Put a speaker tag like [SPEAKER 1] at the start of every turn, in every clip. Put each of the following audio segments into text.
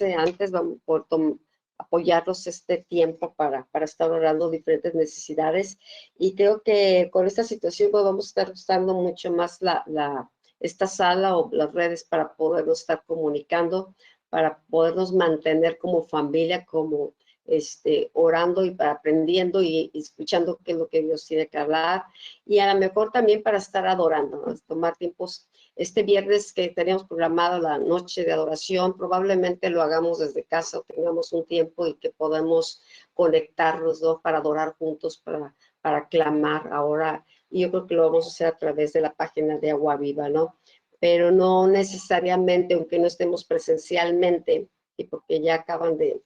[SPEAKER 1] antes, vamos por apoyarlos este tiempo para estar orando diferentes necesidades. Y creo que con esta situación pues, vamos a estar usando mucho más esta sala o las redes para podernos estar comunicando, para podernos mantener como familia, como orando y aprendiendo y escuchando qué es lo que Dios tiene que hablar, y a lo mejor también para estar adorando, ¿no? Tomar tiempos. Este viernes que teníamos programado la noche de adoración, probablemente lo hagamos desde casa o tengamos un tiempo y que podamos conectarnos, ¿no? Para adorar juntos, para clamar ahora. Y yo creo que lo vamos a hacer a través de la página de Agua Viva, ¿no? Pero no necesariamente, aunque no estemos presencialmente, y porque ya acaban de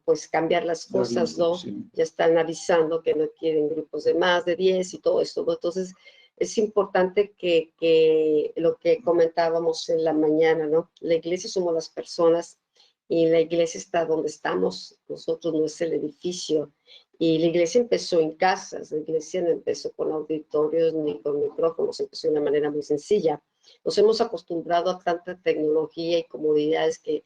[SPEAKER 1] pues cambiar las cosas, ¿no? Sí. Ya están avisando que no quieren grupos de más de 10 y todo esto, ¿no? Entonces, es importante que lo que comentábamos en la mañana, ¿no? La iglesia somos las personas y la iglesia está donde estamos, nosotros no es el edificio. Y la iglesia empezó en casas, la iglesia no empezó con auditorios ni con micrófonos, empezó de una manera muy sencilla. Nos hemos acostumbrado a tanta tecnología y comodidades que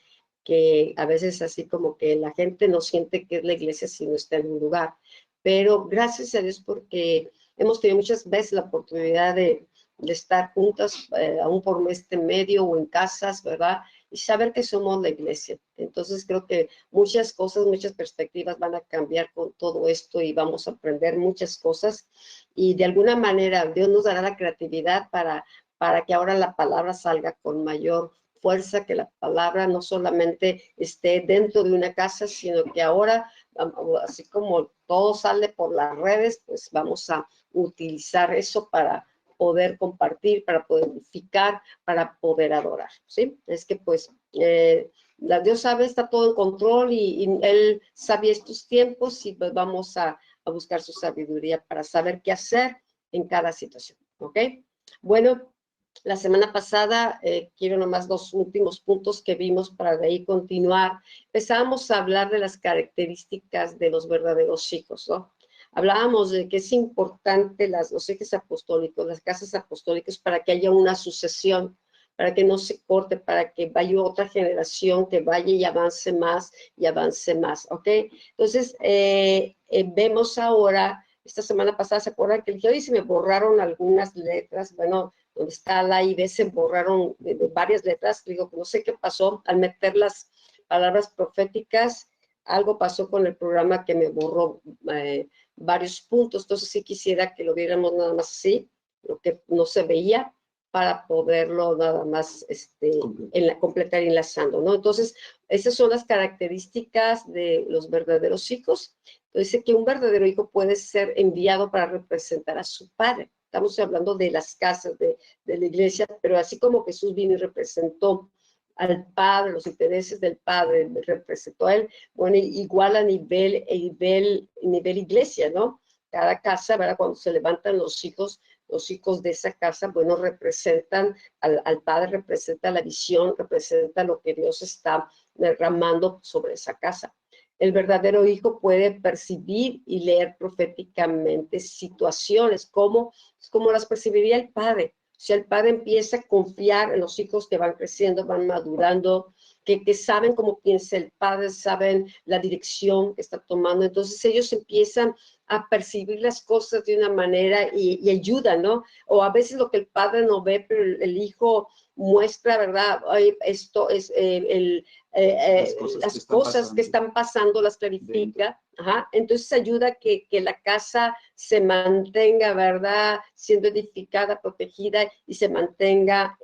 [SPEAKER 1] a veces así como que la gente no siente que es la iglesia si no está en un lugar. Pero gracias a Dios porque hemos tenido muchas veces la oportunidad de estar juntas, aún por este medio o en casas, ¿verdad? Y saber que somos la iglesia. Entonces creo que muchas cosas, muchas perspectivas van a cambiar con todo esto y vamos a aprender muchas cosas. Y de alguna manera Dios nos dará la creatividad para que ahora la palabra salga con mayor fuerza, que la palabra no solamente esté dentro de una casa, sino que ahora, así como todo sale por las redes, pues vamos a utilizar eso para poder compartir, para poder edificar, para poder adorar, ¿sí? Es que pues Dios sabe, está todo en control y Él sabe estos tiempos y pues vamos a buscar su sabiduría para saber qué hacer en cada situación, ¿ok? Bueno, la semana pasada, quiero nomás los últimos puntos que vimos para de ahí continuar. Empezamos a hablar de las características de los verdaderos hijos, ¿no? Hablábamos de que es importante los ejes apostólicos, las casas apostólicas, para que haya una sucesión, para que no se corte, para que vaya otra generación que vaya y avance más, ¿ok? Entonces, vemos ahora, esta semana pasada, ¿se acuerdan que hoy se me borraron algunas letras? Bueno, donde está la I B se borraron de varias letras, digo que no sé qué pasó, al meter las palabras proféticas, algo pasó con el programa que me borró varios puntos, entonces sí quisiera que lo viéramos nada más así, lo que no se veía, para poderlo nada más completar enlazando, ¿no? Entonces, esas son las características de los verdaderos hijos. Entonces, dice que un verdadero hijo puede ser enviado para representar a su padre. Estamos hablando de las casas de la iglesia, pero así como Jesús vino y representó al Padre, los intereses del Padre, representó a Él, bueno, igual a nivel iglesia, ¿no? Cada casa, ¿verdad? Cuando se levantan los hijos de esa casa, bueno, representan al Padre, representa la visión, representa lo que Dios está derramando sobre esa casa. El verdadero hijo puede percibir y leer proféticamente situaciones, como las percibiría el padre. Si el padre empieza a confiar en los hijos que van creciendo, van madurando, que saben cómo piensa el padre, saben la dirección que está tomando, entonces ellos empiezan a percibir las cosas de una manera y ayudan, ¿no? O a veces lo que el padre no ve, pero el hijo muestra, ¿verdad? Esto es las cosas que están pasando las clarifica, ajá. Entonces ayuda a que la casa se mantenga, ¿verdad? Siendo edificada, protegida y se mantenga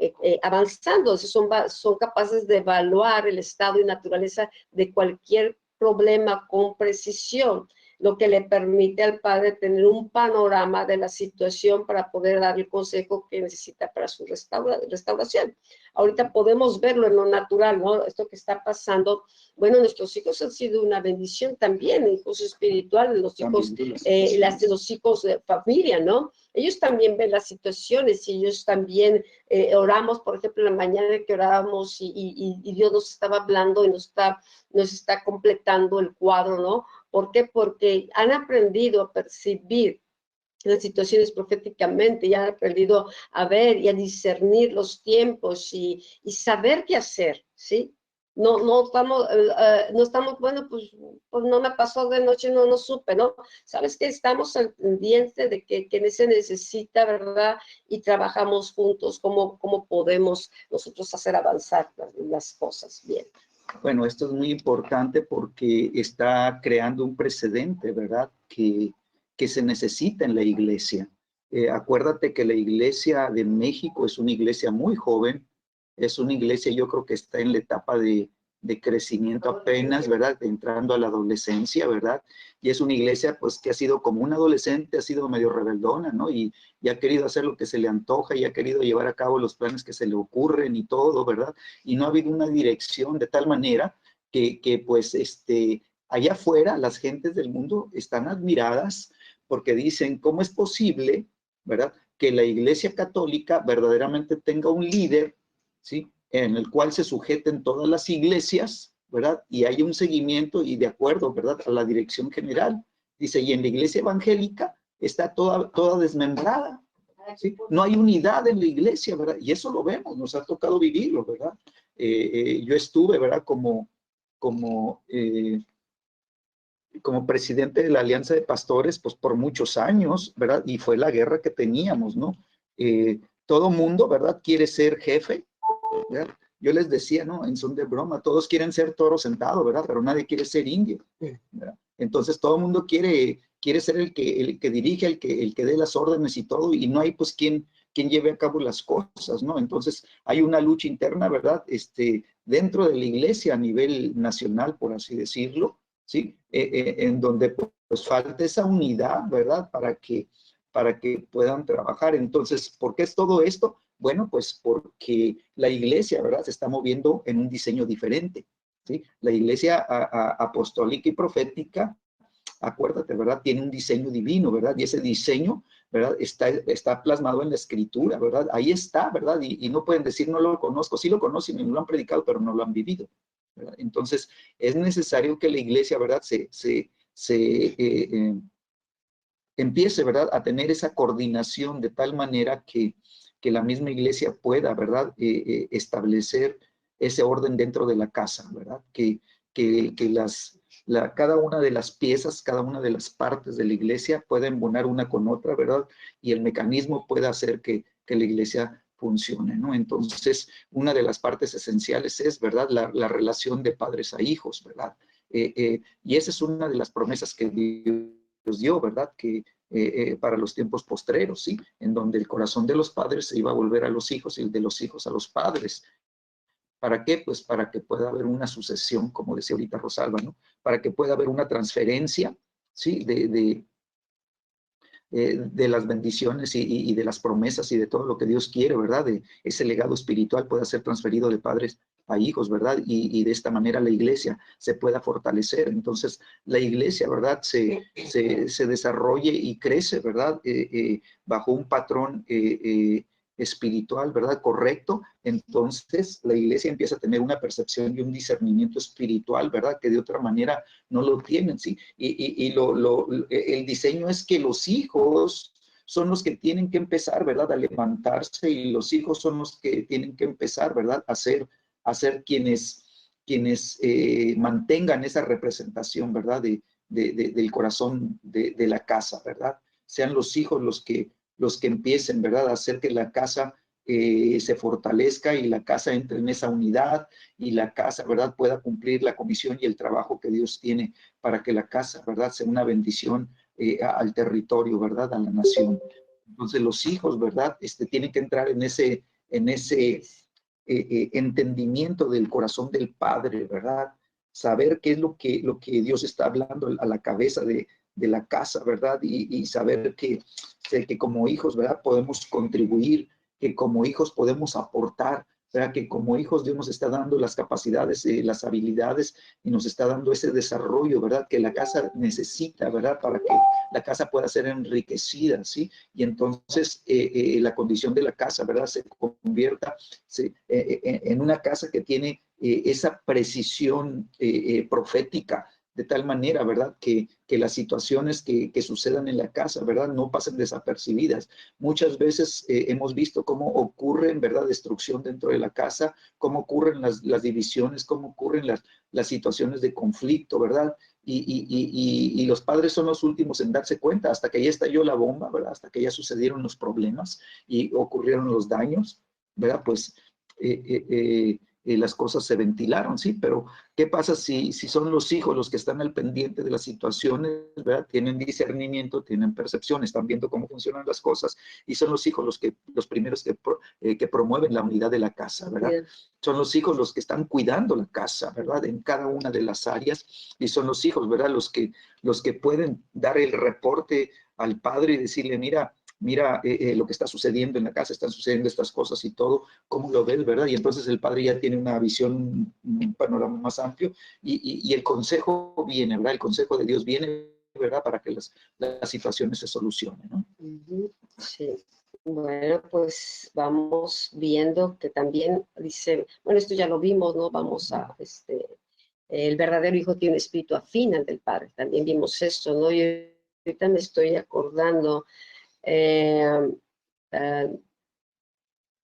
[SPEAKER 1] avanzando. Son capaces de evaluar el estado y naturaleza de cualquier problema con precisión, lo que le permite al padre tener un panorama de la situación para poder dar el consejo que necesita para su restauración. Ahorita podemos verlo en lo natural, ¿no? Esto que está pasando. Bueno, nuestros hijos han sido una bendición también, hijos espirituales, los hijos, los hijos de familia, ¿no? Ellos también ven las situaciones y ellos también oramos, por ejemplo, en la mañana que orábamos y Dios nos estaba hablando y nos está completando el cuadro, ¿no? ¿Por qué? Porque han aprendido a percibir las situaciones proféticamente, ya han aprendido a ver y a discernir los tiempos y saber qué hacer, ¿sí? no estamos, bueno, pues no me pasó de noche, no supe, ¿no? Sabes que estamos al pendiente de que se necesita, ¿verdad? Y trabajamos juntos, cómo podemos nosotros hacer avanzar las cosas bien.
[SPEAKER 2] Bueno, esto es muy importante porque está creando un precedente, ¿verdad? Que se necesita en la iglesia. Acuérdate que la iglesia de México es una iglesia muy joven, es una iglesia, yo creo que está en la etapa de crecimiento apenas, ¿verdad? Entrando a la adolescencia, ¿verdad? Y es una iglesia, pues, que ha sido como un adolescente, ha sido medio rebeldona, ¿no? Y ha querido hacer lo que se le antoja y ha querido llevar a cabo los planes que se le ocurren y todo, ¿verdad? Y no ha habido una dirección de tal manera que pues, allá afuera las gentes del mundo están admiradas porque dicen, ¿cómo es posible, ¿verdad?, que la Iglesia Católica verdaderamente tenga un líder, ¿sí?, en el cual se sujeten todas las iglesias, ¿verdad?, y haya un seguimiento y de acuerdo, ¿verdad?, a la dirección general. Dice, y en la Iglesia Evangélica está toda desmembrada, ¿sí? No hay unidad en la iglesia, ¿verdad? Y eso lo vemos, nos ha tocado vivirlo, ¿verdad? Yo estuve, ¿verdad?, como presidente de la Alianza de Pastores, pues por muchos años, ¿verdad? Y fue la guerra que teníamos, ¿no? Todo mundo, ¿verdad?, quiere ser jefe, ¿verdad? Yo les decía, ¿no?, en son de broma, todos quieren ser toro sentado, ¿verdad? Pero nadie quiere ser indio, ¿verdad? Entonces todo el mundo quiere ser el que dirige, el que dé las órdenes y todo, y no hay pues quien lleve a cabo las cosas, ¿no? Entonces hay una lucha interna, ¿verdad?, dentro de la iglesia a nivel nacional, por así decirlo, ¿sí? En donde pues falta esa unidad, ¿verdad?, para que puedan trabajar. Entonces, ¿por qué es todo esto? Bueno, pues porque la iglesia, ¿verdad?, se está moviendo en un diseño diferente, ¿sí? La iglesia apostólica y profética, acuérdate, ¿verdad?, tiene un diseño divino, ¿verdad? Y ese diseño, ¿verdad?, está plasmado en la escritura, ¿verdad? Ahí está, ¿verdad? Y no pueden decir, no lo conozco. Sí lo conocen y lo han predicado, pero no lo han vivido, ¿verdad? Entonces, es necesario que la iglesia, ¿verdad?, empiece, ¿verdad?, a tener esa coordinación de tal manera que la misma iglesia pueda, ¿verdad?, establecer ese orden dentro de la casa, ¿verdad? Que cada una de las piezas, cada una de las partes de la iglesia pueda embonar una con otra, ¿verdad? Y el mecanismo pueda hacer que la iglesia funcione, ¿no? Entonces, una de las partes esenciales es, ¿verdad?, la relación de padres a hijos, ¿verdad? Y esa es una de las promesas que Dios dio, ¿verdad?, que para los tiempos postreros, ¿sí?, en donde el corazón de los padres se iba a volver a los hijos y el de los hijos a los padres. ¿Para qué? Pues para que pueda haber una sucesión, como decía ahorita Rosalba, ¿no? Para que pueda haber una transferencia, ¿sí?, de las bendiciones y de las promesas y de todo lo que Dios quiere, ¿verdad? De ese legado espiritual pueda ser transferido de padres a hijos, ¿verdad? Y de esta manera la iglesia se pueda fortalecer. Entonces, la iglesia, ¿verdad?, se desarrolle y crece, ¿verdad?, bajo un patrón espiritual, ¿verdad?, correcto. Entonces, la iglesia empieza a tener una percepción y un discernimiento espiritual, ¿verdad?, que de otra manera no lo tienen, ¿sí? Y el diseño es que los hijos son los que tienen que empezar, ¿verdad?, a levantarse, y los hijos son los que tienen que empezar, ¿verdad?, a ser quienes mantengan esa representación, ¿verdad?, del corazón de la casa, ¿verdad? Sean los hijos los que empiecen, ¿verdad?, a hacer que la casa se fortalezca y la casa entre en esa unidad y la casa, ¿verdad?, pueda cumplir la comisión y el trabajo que Dios tiene para que la casa, ¿verdad?, sea una bendición al territorio, ¿verdad?, a la nación. Entonces los hijos, ¿verdad?, tienen que entrar en ese entendimiento del corazón del Padre, ¿verdad? Saber qué es lo que Dios está hablando a la cabeza de la casa, ¿verdad? Y saber que como hijos, ¿verdad?, podemos contribuir, que como hijos podemos aportar, ¿verdad?, que como hijos Dios nos está dando las capacidades, las habilidades, y nos está dando ese desarrollo, ¿verdad?, que la casa necesita, ¿verdad?, para que la casa pueda ser enriquecida, ¿sí? Y entonces la condición de la casa, ¿verdad?, se convierta en una casa que tiene esa precisión profética, de tal manera, ¿verdad? Que las situaciones que sucedan en la casa, ¿verdad? No pasen desapercibidas. Muchas veces hemos visto cómo ocurren, ¿verdad? Destrucción dentro de la casa, cómo ocurren las divisiones, cómo ocurren las situaciones de conflicto, ¿verdad? Y los padres son los últimos en darse cuenta, hasta que ya estalló la bomba, ¿verdad? Hasta que ya sucedieron los problemas y ocurrieron los daños, ¿verdad? Pues las cosas se ventilaron, ¿sí? Pero ¿qué pasa si son los hijos los que están al pendiente de las situaciones, ¿verdad? Tienen discernimiento, tienen percepción, están viendo cómo funcionan las cosas, y son los hijos los primeros que promueven la unidad de la casa, ¿verdad?
[SPEAKER 1] Bien.
[SPEAKER 2] Son los hijos los que están cuidando la casa, ¿verdad? En cada una de las áreas, y son los hijos, ¿verdad? Los que pueden dar el reporte al padre y decirle, mira, lo que está sucediendo en la casa, están sucediendo estas cosas y todo, ¿cómo lo ves, verdad? Y entonces el padre ya tiene una visión, un panorama más amplio, y el consejo viene, ¿verdad? El consejo de Dios viene, ¿verdad? Para que las situaciones se solucionen, ¿no?
[SPEAKER 1] Sí. Bueno, pues vamos viendo que también dice, bueno, esto ya lo vimos, ¿no? Vamos a, el verdadero hijo tiene un espíritu afín al del padre, también vimos esto, ¿no? Yo ahorita me estoy acordando, eh, eh,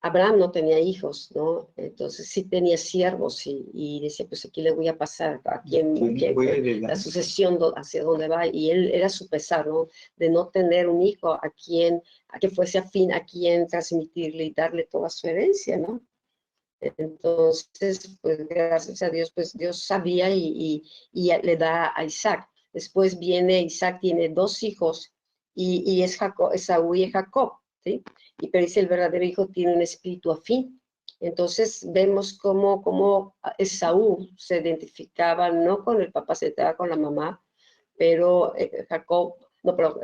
[SPEAKER 1] Abraham no tenía hijos, ¿no? Entonces sí tenía siervos y decía, pues aquí le voy a pasar, a la sucesión hacia dónde va, y él era su pesar, ¿no? De no tener un hijo a que fuese afín, a quien transmitirle y darle toda su herencia, ¿no? Entonces, pues gracias a Dios, pues Dios sabía y le da a Isaac. Después viene Isaac, tiene dos hijos y es Jacob, Esaú y Jacob, ¿sí? Y pero dice el verdadero hijo tiene un espíritu afín. Entonces vemos cómo Esaú se identificaba no con el papá, se identificaba con la mamá, pero Jacob, no, pero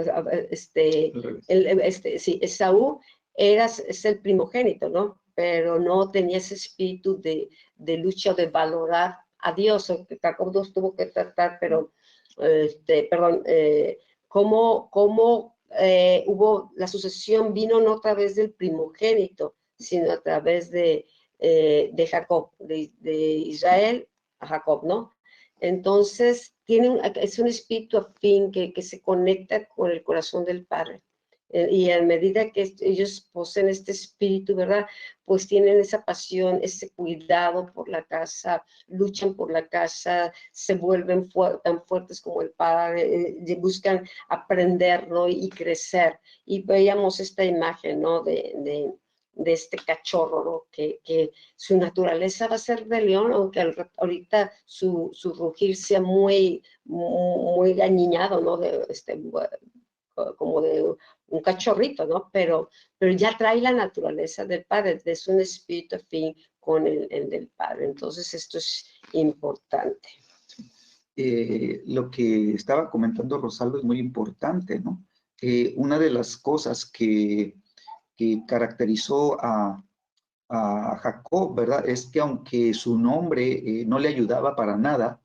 [SPEAKER 1] sí, Esaú es el primogénito, ¿no? Pero no tenía ese espíritu de lucha, de valorar a Dios, que Jacob dos tuvo que tratar, pero, perdón, cómo hubo, la sucesión vino no a través del primogénito, sino a través de Jacob, de Israel a Jacob, ¿no? Entonces, es un espíritu afín que se conecta con el corazón del Padre. Y a medida que ellos poseen este espíritu, ¿verdad? Pues tienen esa pasión, ese cuidado por la casa, luchan por la casa, se vuelven tan fuertes como el Padre, buscan aprender, ¿no? Y crecer. Y veíamos esta imagen, ¿no? De este cachorro, ¿no? Que su naturaleza va a ser de león, aunque ahorita su rugir sea muy aniñado, ¿no? Como de un cachorrito, ¿no? Pero ya trae la naturaleza del Padre, es un espíritu afín con el del Padre. Entonces esto es importante.
[SPEAKER 2] Lo que estaba comentando Rosalba es muy importante, ¿no? Una de las cosas que caracterizó a Jacob, ¿verdad? Es que aunque su nombre no le ayudaba para nada,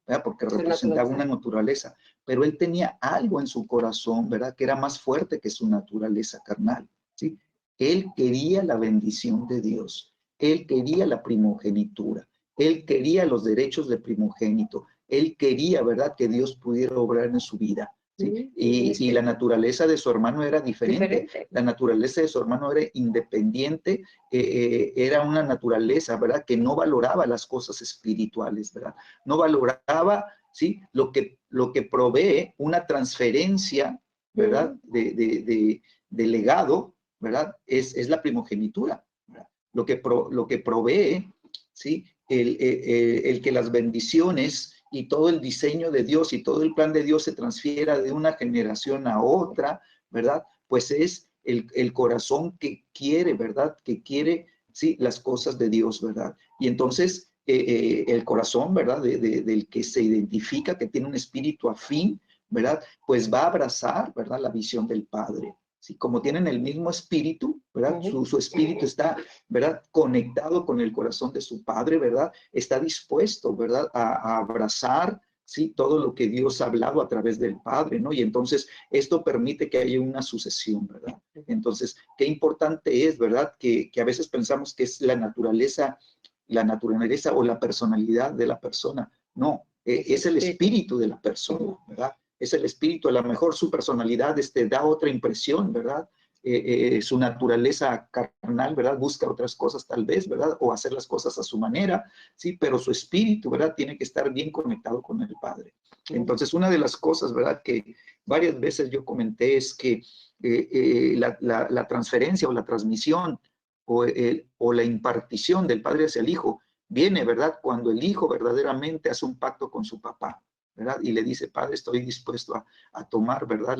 [SPEAKER 2] ¿verdad? Porque representaba una naturaleza, pero él tenía algo en su corazón, ¿verdad? Que era más fuerte que su naturaleza carnal, ¿sí? Él quería la bendición de Dios, él quería la primogenitura, él quería los derechos de primogénito, él quería, ¿verdad? Que Dios pudiera obrar en su vida. ¿Sí? Y la naturaleza de su hermano era diferente. La naturaleza de su hermano era independiente, era una naturaleza, ¿verdad? Que no valoraba las cosas espirituales, ¿verdad? No valoraba, ¿sí? Lo que provee una transferencia, ¿verdad? De legado, ¿verdad? Es la primogenitura, ¿verdad? Lo que provee, ¿sí? El que las bendiciones y todo el diseño de Dios y todo el plan de Dios se transfiera de una generación a otra, ¿verdad? Pues es el corazón que quiere, ¿verdad? Que quiere, sí, las cosas de Dios, ¿verdad? Y entonces el corazón, ¿verdad? Del que se identifica, que tiene un espíritu afín, ¿verdad? Pues va a abrazar, ¿verdad? La visión del Padre. ¿Sí? Como tienen el mismo espíritu, ¿verdad? Su espíritu está, ¿verdad? Conectado con el corazón de su Padre, ¿verdad? Está dispuesto, ¿verdad? A abrazar, ¿sí? Todo lo que Dios ha hablado a través del Padre, ¿no? Y entonces esto permite que haya una sucesión, ¿verdad? Entonces, qué importante es, ¿verdad? Que a veces pensamos que es la naturaleza o la personalidad de la persona. No, es el espíritu de la persona, ¿verdad? Es el espíritu, a lo mejor su personalidad da otra impresión, ¿verdad? Su naturaleza carnal, ¿verdad? Busca otras cosas tal vez, ¿verdad? O hacer las cosas a su manera, ¿sí? Pero su espíritu, ¿verdad? Tiene que estar bien conectado con el Padre. Entonces, una de las cosas, ¿verdad? Que varias veces yo comenté es que la transferencia o la transmisión o la impartición del Padre hacia el Hijo viene, ¿verdad? Cuando el Hijo verdaderamente hace un pacto con su papá, ¿verdad? Y le dice, Padre, estoy dispuesto a tomar, ¿verdad?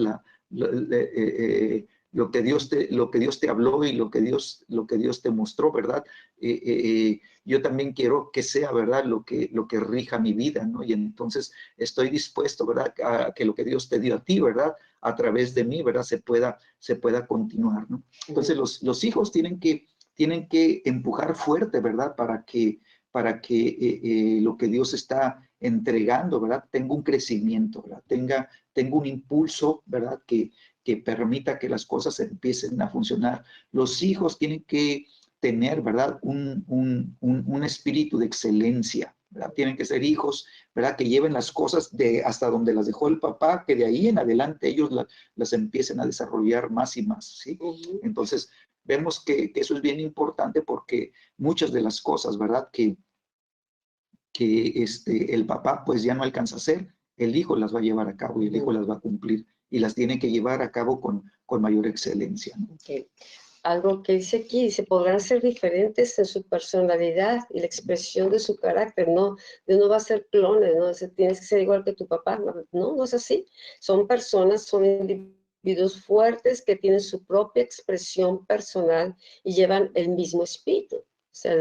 [SPEAKER 2] Lo que Dios te habló y lo que Dios te mostró, ¿verdad? Yo también quiero que sea, ¿verdad? Lo que rija mi vida, ¿no? Y entonces estoy dispuesto, ¿verdad? A que lo que Dios te dio a ti, ¿verdad? A través de mí, ¿verdad? Se pueda continuar, ¿no? Entonces los hijos tienen que empujar fuerte, ¿verdad? Para que lo que Dios está entregando, ¿verdad? Tenga un crecimiento, ¿verdad? Tenga un impulso, ¿verdad? Que permita que las cosas empiecen a funcionar. Los hijos tienen que tener, ¿verdad? Un espíritu de excelencia, ¿verdad? Tienen que ser hijos, ¿verdad? Que lleven las cosas hasta donde las dejó el papá, que de ahí en adelante ellos las empiecen a desarrollar más y más, ¿sí? Entonces, vemos que eso es bien importante porque muchas de las cosas, ¿verdad? Que el papá pues ya no alcanza a hacer, el hijo las va a llevar a cabo y el hijo las va a cumplir y las tiene que llevar a cabo con mayor excelencia, ¿no?
[SPEAKER 1] Okay. Algo que dice aquí, dice, podrán ser diferentes en su personalidad y la expresión de su carácter, no va a ser clones, no tienes que ser igual que tu papá, no es así. Son personas, son individuos fuertes que tienen su propia expresión personal y llevan el mismo espíritu. O sea,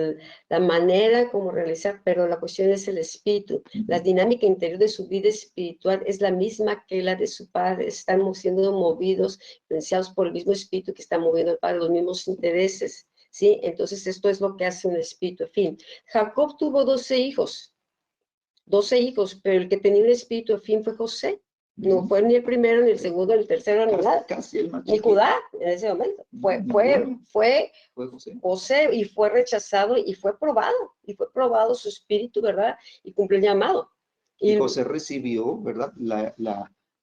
[SPEAKER 1] la manera como realizar, pero la cuestión es el espíritu. La dinámica interior de su vida espiritual es la misma que la de su padre. Están siendo movidos, influenciados por el mismo espíritu que está moviendo al padre, los mismos intereses, ¿sí? Entonces esto es lo que hace un espíritu. En fin, Jacob tuvo 12 hijos, pero el que tenía un espíritu afín fue José. No fue ni el primero, ni el segundo, ni el tercero, ni nada. Ni Judá en ese momento. Fue José y fue rechazado y fue probado su espíritu, ¿verdad? Y cumplió el llamado.
[SPEAKER 2] Y José recibió, ¿verdad?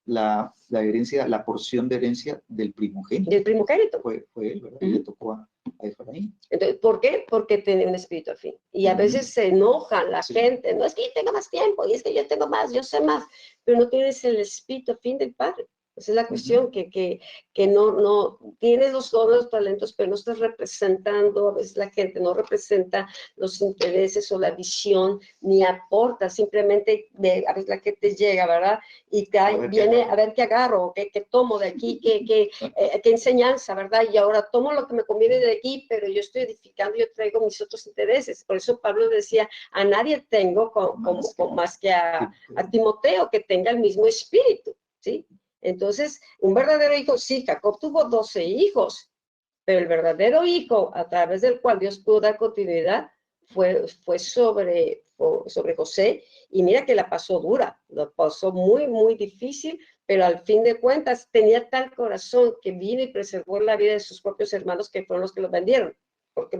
[SPEAKER 2] La herencia, la porción de herencia del primogénito.
[SPEAKER 1] Del primogénito.
[SPEAKER 2] Fue él, ¿verdad? Y le tocó a Efraín.
[SPEAKER 1] Entonces, ¿por qué? Porque tenía un espíritu afín. Y a veces se enojan la gente. No es que yo tenga más tiempo, y es que yo tengo más, yo sé más. Pero no tienes el espíritu afín del Padre. Esa es la cuestión, que no tienes los dones, los talentos, pero no estás representando, a veces la gente no representa los intereses o la visión, ni aporta, simplemente a veces la gente llega, ¿verdad? Y viene a ver qué agarro, qué tomo de aquí, qué enseñanza, ¿verdad? Y ahora tomo lo que me conviene de aquí, pero yo estoy edificando, yo traigo mis otros intereses. Por eso Pablo decía, a nadie tengo más que a Timoteo, que tenga el mismo espíritu, ¿sí? Entonces, un verdadero hijo, sí, Jacob tuvo 12 hijos, pero el verdadero hijo a través del cual Dios pudo dar continuidad fue sobre José, y mira que la pasó dura, la pasó muy, muy difícil, pero al fin de cuentas tenía tal corazón que vino y preservó la vida de sus propios hermanos, que fueron los que los vendieron, porque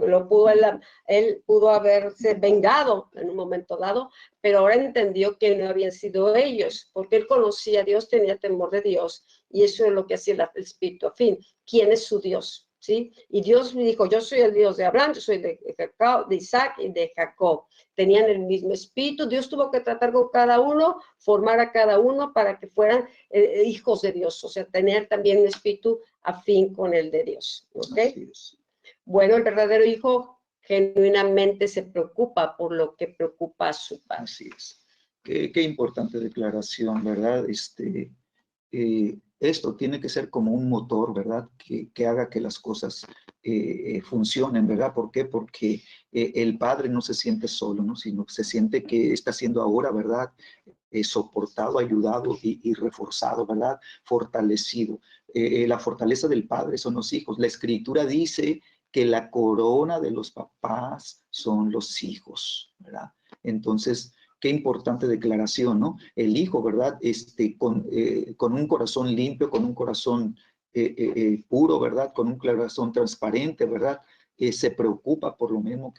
[SPEAKER 1] él pudo haberse vengado en un momento dado, pero ahora entendió que no habían sido ellos, porque él conocía a Dios, tenía temor de Dios, y eso es lo que hacía el espíritu afín. ¿Quién es su Dios? ¿Sí? Y Dios me dijo, yo soy el Dios de Abraham, yo soy de Isaac y de Jacob. Tenían el mismo espíritu. Dios tuvo que tratar con cada uno, formar a cada uno para que fueran hijos de Dios, o sea, tener también un espíritu afín con el de Dios. ¿Okay? Bueno, el verdadero hijo genuinamente se preocupa por lo que preocupa a su padre.
[SPEAKER 2] Así es. Qué importante declaración, ¿verdad? Esto tiene que ser como un motor, ¿verdad? Que haga que las cosas funcionen, ¿verdad? ¿Por qué? Porque el padre no se siente solo, ¿no? Sino que se siente que está siendo ahora, ¿verdad? Soportado, ayudado y reforzado, ¿verdad? Fortalecido. La fortaleza del padre son los hijos. La escritura dice que la corona de los papás son los hijos, ¿verdad? Entonces, qué importante declaración, ¿no? El hijo, ¿verdad? Con un corazón limpio, con un corazón puro, ¿verdad? Con un corazón transparente, ¿verdad? Se preocupa por lo mismo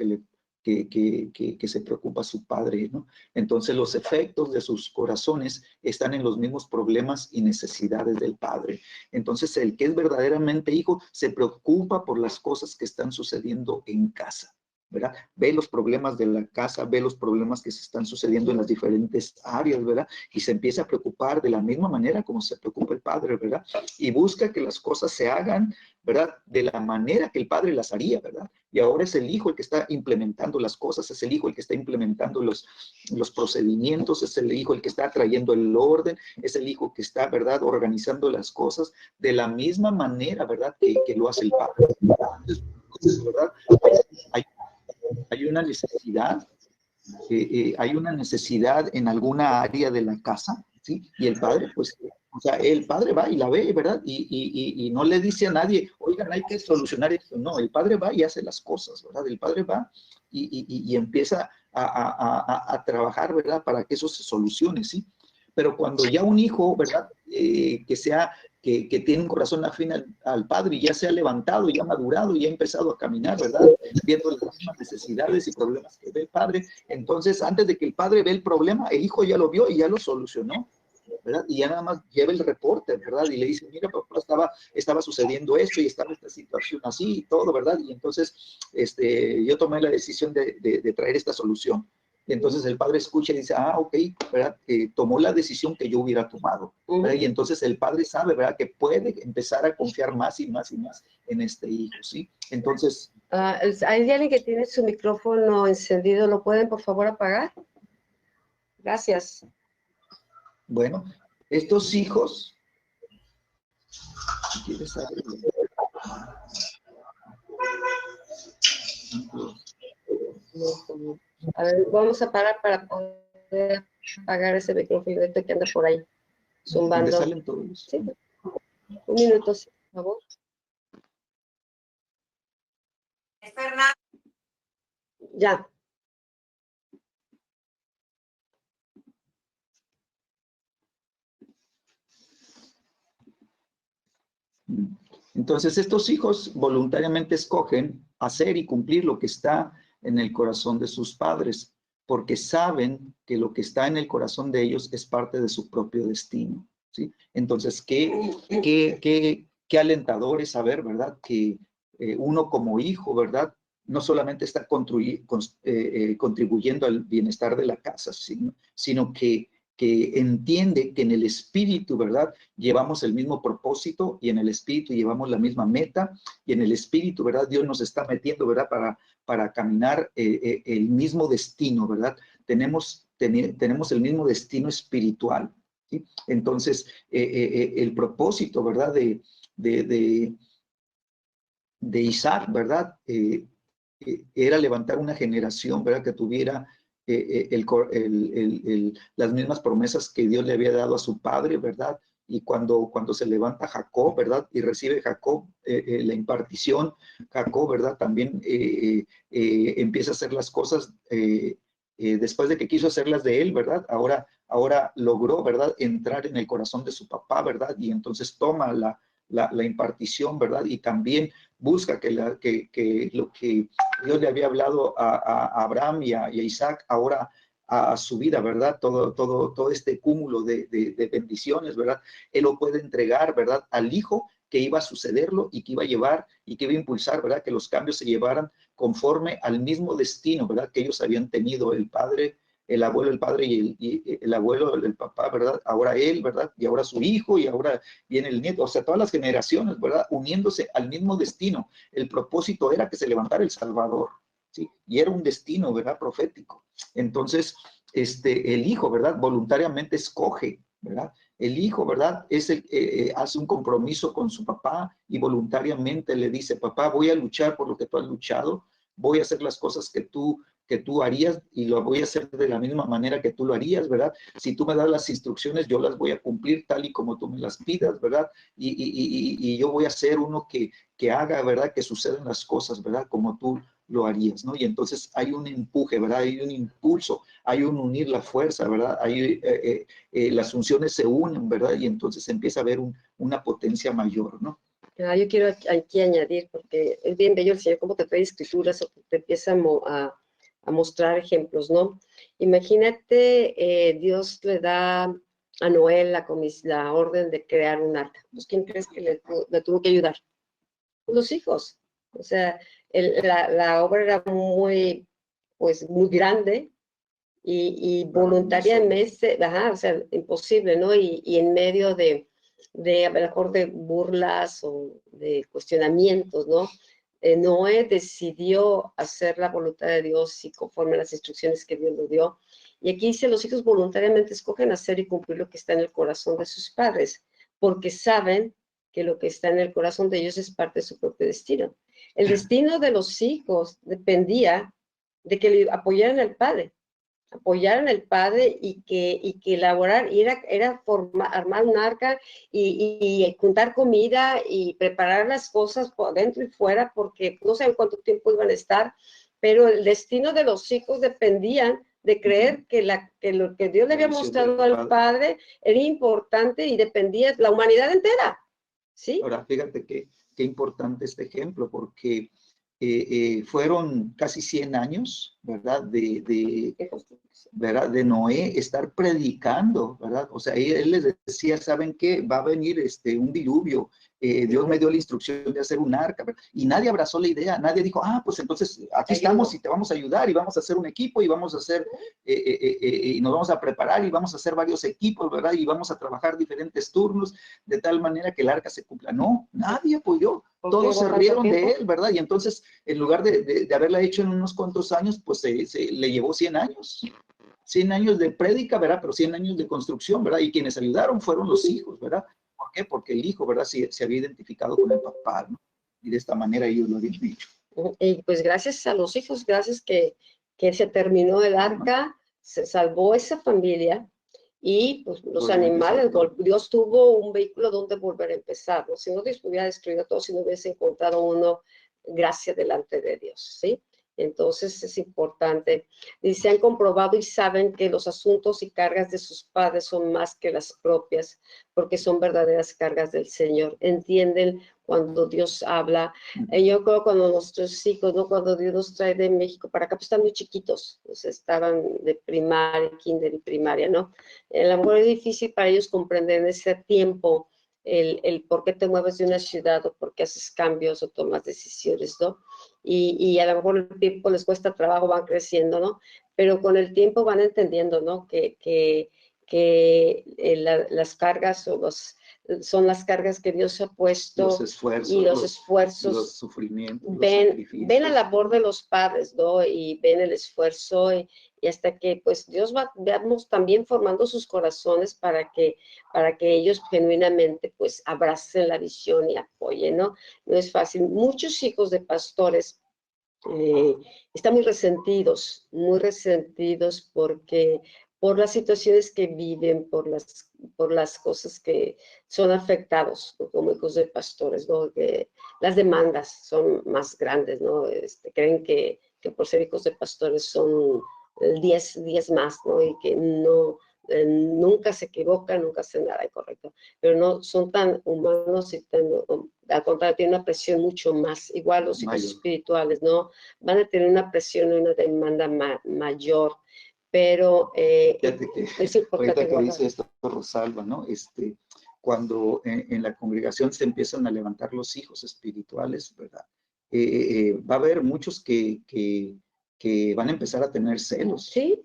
[SPEAKER 2] que se preocupa su padre, ¿no? Entonces los efectos de sus corazones están en los mismos problemas y necesidades del padre. Entonces el que es verdaderamente hijo se preocupa por las cosas que están sucediendo en casa, ¿verdad? Ve los problemas de la casa, ve los problemas que se están sucediendo en las diferentes áreas, ¿verdad? Y se empieza a preocupar de la misma manera como se preocupa el padre, ¿verdad? Y busca que las cosas se hagan, ¿verdad? De la manera que el padre las haría, ¿verdad? Y ahora es el hijo el que está implementando las cosas, es el hijo el que está implementando los procedimientos, es el hijo el que está trayendo el orden, es el hijo que está, ¿verdad? Organizando las cosas de la misma manera, ¿verdad? Que lo hace el padre. Entonces, ¿verdad? Hay una necesidad, hay una necesidad en alguna área de la casa, ¿sí? Y el padre, pues, o sea, el padre va y la ve, ¿verdad? Y no le dice a nadie, oigan, hay que solucionar esto. No, el padre va y hace las cosas, ¿verdad? El padre va y empieza a trabajar, ¿verdad? Para que eso se solucione, ¿sí? Pero cuando ya un hijo, ¿verdad? Que tiene un corazón afín al padre y ya se ha levantado, ya ha madurado, y ha empezado a caminar, ¿verdad? Viendo las mismas necesidades y problemas que ve el padre. Entonces, antes de que el padre ve el problema, el hijo ya lo vio y ya lo solucionó, ¿verdad? Y ya nada más lleva el reporte, ¿verdad? Y le dice, mira, papá, estaba sucediendo esto y estaba esta situación así y todo, ¿verdad? Y entonces, yo tomé la decisión de traer esta solución. Y entonces el padre escucha y dice, ok, ¿verdad? Tomó la decisión que yo hubiera tomado, ¿verdad? Y entonces el padre sabe, ¿verdad? Que puede empezar a confiar más y más y más en este hijo, ¿sí? Entonces...
[SPEAKER 1] ¿hay alguien que tiene su micrófono encendido? ¿Lo pueden, por favor, apagar? Gracias.
[SPEAKER 2] Bueno, estos hijos, si quieres saber,
[SPEAKER 1] a ver, vamos a parar para poder apagar ese micrófono que anda por ahí zumbando.
[SPEAKER 2] ¿dónde salen todos?
[SPEAKER 1] Sí. Un minuto, por favor. Ya.
[SPEAKER 2] Entonces, estos hijos voluntariamente escogen hacer y cumplir lo que está en el corazón de sus padres, porque saben que lo que está en el corazón de ellos es parte de su propio destino, ¿sí? Entonces, qué alentador es saber, ¿verdad? Que uno como hijo, ¿verdad? No solamente está contribuyendo al bienestar de la casa, sino que entiende que en el espíritu, ¿verdad? Llevamos el mismo propósito y en el espíritu llevamos la misma meta y en el espíritu, ¿verdad? Dios nos está metiendo, ¿verdad? Para caminar el mismo destino, ¿verdad? Tenemos el mismo destino espiritual, ¿sí? Entonces, el propósito, ¿verdad? De Isaac, ¿verdad? Era levantar una generación, ¿verdad? Que tuviera las mismas promesas que Dios le había dado a su padre, ¿verdad? Y cuando se levanta Jacob, ¿verdad? Y recibe Jacob la impartición, Jacob, ¿verdad? También empieza a hacer las cosas después de que quiso hacerlas de él, ¿verdad? Ahora logró, ¿verdad? Entrar en el corazón de su papá, ¿verdad? Y entonces toma la impartición, ¿verdad? Y también busca que lo que Dios le había hablado a Abraham y a Isaac, ahora a su vida, ¿verdad? Todo este cúmulo de bendiciones, ¿verdad? Él lo puede entregar, ¿verdad? Al hijo que iba a sucederlo y que iba a llevar y que iba a impulsar, ¿verdad? Que los cambios se llevaran conforme al mismo destino, ¿verdad? Que ellos habían tenido, el padre, el abuelo, el padre y el abuelo, el papá, ¿verdad? Ahora él, ¿verdad? Y ahora su hijo y ahora viene el nieto, o sea, todas las generaciones, ¿verdad? Uniéndose al mismo destino. El propósito era que se levantara el Salvador, ¿sí? Y era un destino, ¿verdad? Profético. Entonces, el hijo, ¿verdad? Voluntariamente escoge, ¿verdad? El hijo, ¿verdad? Hace un compromiso con su papá y voluntariamente le dice, papá, voy a luchar por lo que tú has luchado, voy a hacer las cosas que tú harías y lo voy a hacer de la misma manera que tú lo harías, ¿verdad? Si tú me das las instrucciones, yo las voy a cumplir tal y como tú me las pidas, ¿verdad? Y yo voy a ser uno que haga, ¿verdad? Que sucedan las cosas, ¿verdad? Como tú lo harías, ¿no? Y entonces hay un empuje, ¿verdad? Hay un impulso, hay un unir la fuerza, ¿verdad? Las funciones se unen, ¿verdad? Y entonces empieza a haber una potencia mayor, ¿no?
[SPEAKER 1] Yo quiero aquí añadir, porque es bien bello el Señor cómo te trae escrituras o te empieza a a mostrar ejemplos, ¿no? Imagínate, Dios le da a Noé la orden de crear un arca. Pues, ¿quién crees que le tuvo que ayudar? Los hijos. O sea, la obra era muy, pues, muy grande y voluntariamente, ajá, o sea, imposible, ¿no? Y en medio de a lo mejor de burlas o de cuestionamientos, ¿no? Noé decidió hacer la voluntad de Dios y conforme a las instrucciones que Dios le dio. Y aquí dice, los hijos voluntariamente escogen hacer y cumplir lo que está en el corazón de sus padres, porque saben que lo que está en el corazón de ellos es parte de su propio destino. El destino de los hijos dependía de que le apoyaran al padre, apoyaran al padre y que elaborar, y era armar un arca y juntar comida y preparar las cosas por dentro y fuera, porque no saben cuánto tiempo iban a estar, pero el destino de los hijos dependían de creer que lo que Dios le había mostrado al padre era importante y dependía de la humanidad entera, ¿sí?
[SPEAKER 2] Ahora, fíjate qué importante este ejemplo, porque fueron casi 100 años, ¿verdad? ¿Verdad? De Noé estar predicando, ¿verdad? O sea, él les decía, ¿saben qué? Va a venir un diluvio. Dios me dio la instrucción de hacer un arca, ¿verdad? Y nadie abrazó la idea, nadie dijo, pues entonces aquí estamos y te vamos a ayudar y vamos a hacer un equipo y vamos a hacer, y nos vamos a preparar y vamos a hacer varios equipos, ¿verdad? Y vamos a trabajar diferentes turnos de tal manera que el arca se cumpla. No, nadie apoyó. Todos se rieron de él, ¿verdad? Y entonces, en lugar de haberla hecho en unos cuantos años, pues le llevó 100 años. 100 años de prédica, ¿verdad? Pero 100 años de construcción, ¿verdad? Y quienes ayudaron fueron los hijos, ¿verdad? ¿Por qué? Porque el hijo, ¿verdad? Se había identificado con el papá, ¿no? Y de esta manera ellos lo habían dicho.
[SPEAKER 1] Y pues gracias a los hijos, gracias que se terminó el arca, se salvó esa familia y pues los animales, Dios tuvo un vehículo donde volver a empezar, ¿no? Si no Dios hubiera destruido todo, si no hubiese encontrado uno, gracia delante de Dios, ¿sí? Entonces es importante. Dice, han comprobado y saben que los asuntos y cargas de sus padres son más que las propias, porque son verdaderas cargas del Señor. Entienden cuando Dios habla. Yo creo cuando nuestros hijos, ¿no? Cuando Dios nos trae de México para acá, pues están muy chiquitos, pues estaban de primaria, kinder y primaria, ¿no? A lo mejor es difícil para ellos comprender en ese tiempo el por qué te mueves de una ciudad o por qué haces cambios o tomas decisiones, ¿no? Y a lo mejor el tiempo les cuesta trabajo, van creciendo, ¿no? Pero con el tiempo van entendiendo, ¿no? Que las cargas son las cargas que Dios ha puesto, los esfuerzos,
[SPEAKER 2] los sufrimientos,
[SPEAKER 1] ven la labor de los padres, ¿no? Y ven el esfuerzo y hasta que pues Dios veamos también formando sus corazones para que ellos genuinamente pues abracen la visión y apoyen, ¿no? No es fácil. Muchos hijos de pastores están muy resentidos porque por las situaciones que viven, por las cosas que son afectados, ¿no? Como hijos de pastores, ¿no? Que las demandas son más grandes, ¿no? Creen que por ser hijos de pastores son 10 más, ¿no? Y que no, nunca se equivocan, nunca hacen nada incorrecto, pero no son tan humanos y al contrario, tienen una presión mucho más, igual los hijos espirituales, ¿no? Van a tener una presión y una demanda mayor, pero
[SPEAKER 2] es importante. Ahorita que dice esto, Rosalba, ¿no? Cuando en la congregación se empiezan a levantar los hijos espirituales, ¿verdad? Va a haber muchos que van a empezar a tener celos.
[SPEAKER 1] Sí.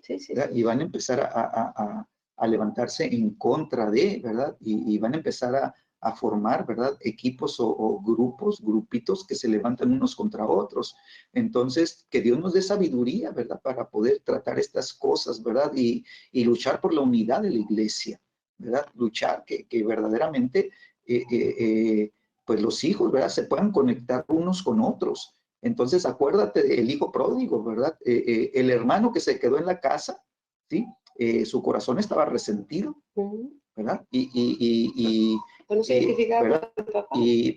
[SPEAKER 2] Y van a empezar a levantarse en contra de, ¿verdad? Y van a empezar a formar, ¿verdad? Equipos o grupitos que se levantan unos contra otros. Entonces, que Dios nos dé sabiduría, ¿verdad? Para poder tratar estas cosas, ¿verdad? Y luchar por la unidad de la iglesia, ¿verdad? Luchar que verdaderamente, pues los hijos, ¿verdad? Se puedan conectar unos con otros. Entonces, acuérdate del hijo pródigo, ¿verdad? El hermano que se quedó en la casa, ¿sí? Su corazón estaba resentido, ¿verdad? ¿verdad?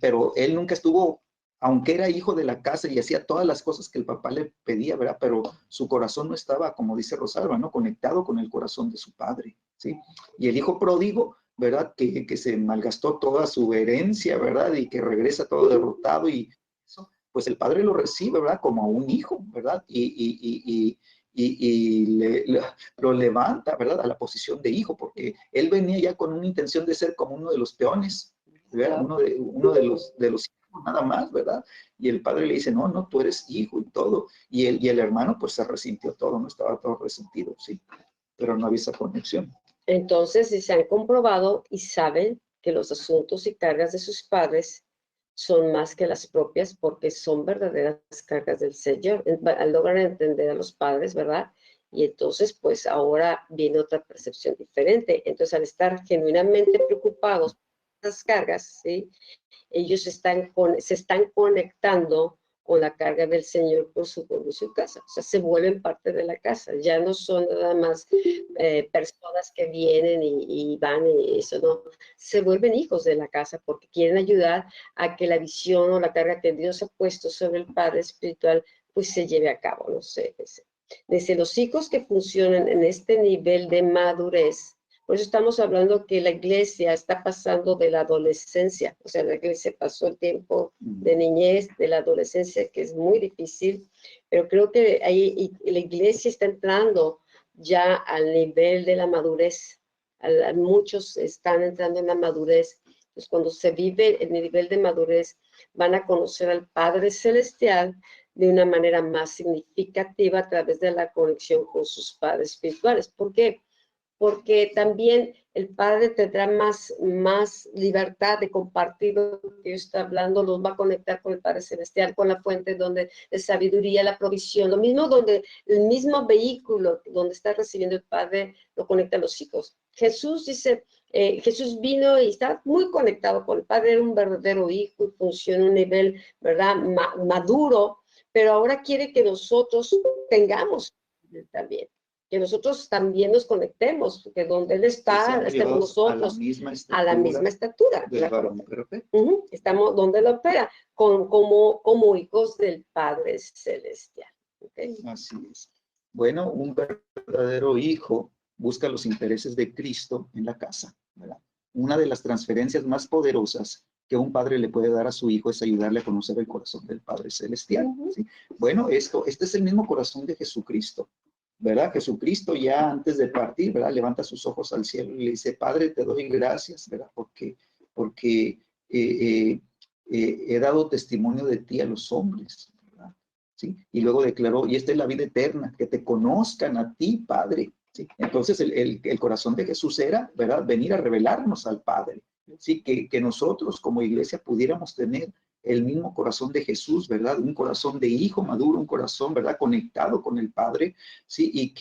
[SPEAKER 2] Pero él nunca estuvo, aunque era hijo de la casa y hacía todas las cosas que el papá le pedía, ¿verdad? Pero su corazón no estaba, como dice Rosalba, ¿no? Conectado con el corazón de su padre, ¿sí? Y el hijo pródigo, ¿verdad? Que se malgastó toda su herencia, ¿verdad? Y que regresa todo derrotado y eso, pues el padre lo recibe, ¿verdad? Como a un hijo, ¿verdad? Lo levanta, ¿verdad? A la posición de hijo, porque él venía ya con una intención de ser como uno de los peones, ¿verdad? Uno de los hijos nada más, ¿verdad? Y el padre le dice, no, no, tú eres hijo y todo. Y el hermano pues se resintió todo, no estaba todo resentido, sí, pero no había esa conexión.
[SPEAKER 1] Entonces, si se han comprobado y saben que los asuntos y cargas de sus padres son más que las propias porque son verdaderas cargas del Señor. Logran entender a los padres, ¿verdad? Y entonces, pues ahora viene otra percepción diferente. Entonces, al estar genuinamente preocupados por las cargas, ¿sí? Ellos se están conectando con la carga del Señor por su pueblo y su casa. O sea, se vuelven parte de la casa. Ya no son nada más personas que vienen y van y eso, no. Se vuelven hijos de la casa porque quieren ayudar a que la visión o la carga que Dios ha puesto sobre el Padre espiritual pues se lleve a cabo, no sé. Desde los hijos que funcionan en este nivel de madurez, por eso estamos hablando que la iglesia está pasando de la adolescencia, o sea, la iglesia pasó el tiempo de niñez, de la adolescencia, que es muy difícil, pero creo que ahí la iglesia está entrando ya al nivel de la madurez. Muchos están entrando en la madurez. Entonces, cuando se vive el nivel de madurez, van a conocer al Padre Celestial de una manera más significativa a través de la conexión con sus padres espirituales. ¿Por qué? Porque también el Padre tendrá más libertad de compartir lo que Dios está hablando, los va a conectar con el Padre Celestial, con la fuente donde de sabiduría, la provisión, lo mismo donde el mismo vehículo donde está recibiendo el Padre lo conecta a los hijos. Jesús dice, Jesús vino y está muy conectado con el Padre, era un verdadero hijo y funciona a un nivel, ¿verdad?, maduro, pero ahora quiere que nosotros tengamos también. Que nosotros también nos conectemos, que donde Él está, estemos nosotros a la misma estatura. Estamos donde Él opera, como hijos del Padre Celestial. ¿Okay?
[SPEAKER 2] Así es. Bueno, un verdadero hijo busca los intereses de Cristo en la casa, ¿verdad? Una de las transferencias más poderosas que un padre le puede dar a su hijo es ayudarle a conocer el corazón del Padre Celestial. ¿Sí? Bueno, este es el mismo corazón de Jesucristo, ¿verdad? Jesucristo ya antes de partir, ¿verdad? Levanta sus ojos al cielo y le dice, Padre, te doy gracias, ¿verdad? Porque he dado testimonio de ti a los hombres, ¿verdad? ¿Sí? Y luego declaró, y esta es la vida eterna, que te conozcan a ti, Padre. ¿Sí? Entonces el corazón de Jesús era, ¿verdad? Venir a revelarnos al Padre. ¿Sí? Que nosotros como iglesia pudiéramos tener el mismo corazón de Jesús, ¿verdad? Un corazón de hijo maduro, un corazón, ¿verdad? Conectado con el Padre, ¿sí? Y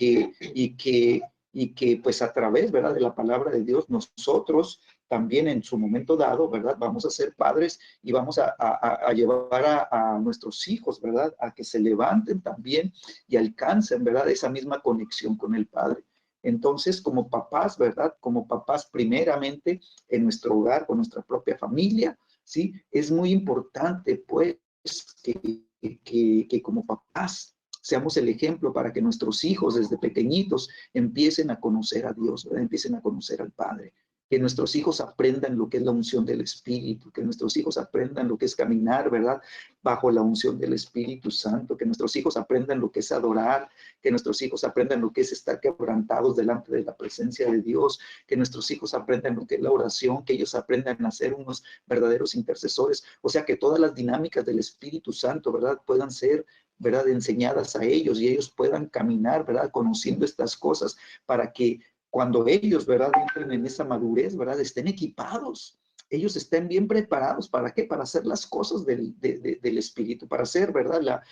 [SPEAKER 2] que pues a través, ¿verdad? De la palabra de Dios, nosotros también en su momento dado, ¿verdad? Vamos a ser padres y vamos a llevar a nuestros hijos, ¿verdad? A que se levanten también y alcancen, ¿verdad? Esa misma conexión con el Padre. Entonces, como papás, ¿verdad? Como papás primeramente en nuestro hogar, con nuestra propia familia, ¿sí? Es muy importante, pues, que como papás seamos el ejemplo para que nuestros hijos desde pequeñitos empiecen a conocer a Dios, ¿verdad? Empiecen a conocer al Padre. Que nuestros hijos aprendan lo que es la unción del Espíritu, que nuestros hijos aprendan lo que es caminar, ¿verdad? Bajo la unción del Espíritu Santo, que nuestros hijos aprendan lo que es adorar, que nuestros hijos aprendan lo que es estar quebrantados delante de la presencia de Dios, que nuestros hijos aprendan lo que es la oración, que ellos aprendan a ser unos verdaderos intercesores, o sea, que todas las dinámicas del Espíritu Santo, ¿verdad? Puedan ser, ¿verdad? Enseñadas a ellos y ellos puedan caminar, ¿verdad? Conociendo estas cosas para que cuando ellos, ¿verdad? Entren en esa madurez, ¿verdad? Estén equipados. Ellos estén bien preparados. ¿Para qué? Para hacer las cosas del Espíritu, para hacer, ¿verdad?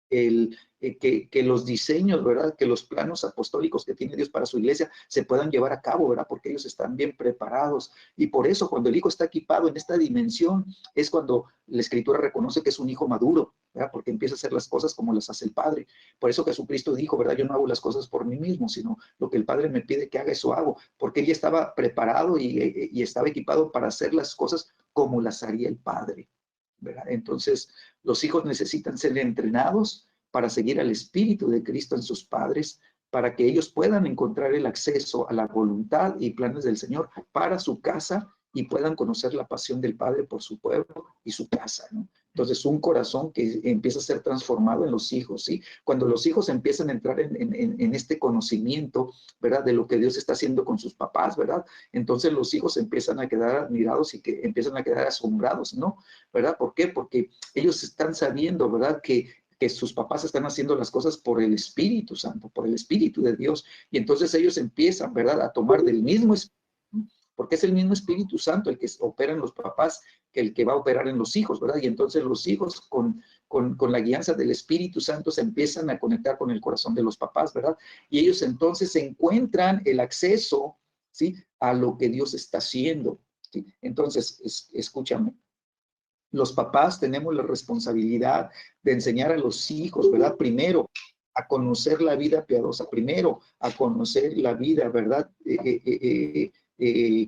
[SPEAKER 2] Que los diseños, ¿verdad? Que los planos apostólicos que tiene Dios para su iglesia se puedan llevar a cabo, ¿verdad? Porque ellos están bien preparados. Y por eso cuando el hijo está equipado en esta dimensión, es cuando la Escritura reconoce que es un hijo maduro, ¿verdad? Porque empieza a hacer las cosas como las hace el Padre. Por eso Jesucristo dijo, ¿verdad? Yo no hago las cosas por mí mismo, sino lo que el Padre me pide que haga, eso hago. Porque él ya estaba preparado y estaba equipado para hacer las cosas como las haría el Padre, ¿verdad? Entonces, los hijos necesitan ser entrenados para seguir al Espíritu de Cristo en sus padres, para que ellos puedan encontrar el acceso a la voluntad y planes del Señor para su casa y puedan conocer la pasión del Padre por su pueblo y su casa, ¿no? Entonces, un corazón que empieza a ser transformado en los hijos, ¿sí? Cuando los hijos empiezan a entrar en este conocimiento, ¿verdad? De lo que Dios está haciendo con sus papás, ¿verdad? Entonces los hijos empiezan a quedar admirados y que empiezan a quedar asombrados, ¿no? ¿Verdad? ¿Por qué? Porque ellos están sabiendo, ¿verdad? Que sus papás están haciendo las cosas por el Espíritu Santo, por el Espíritu de Dios. Y entonces ellos empiezan, ¿verdad? A tomar del mismo Espíritu, porque es el mismo Espíritu Santo el que opera en los papás que el que va a operar en los hijos, ¿verdad? Y entonces los hijos con la guianza del Espíritu Santo se empiezan a conectar con el corazón de los papás, ¿verdad? Y ellos entonces encuentran el acceso, ¿sí? A lo que Dios está haciendo, ¿sí? Entonces, escúchame. Los papás tenemos la responsabilidad de enseñar a los hijos, ¿verdad? Primero, a conocer la vida piadosa, primero, a conocer la vida, ¿verdad?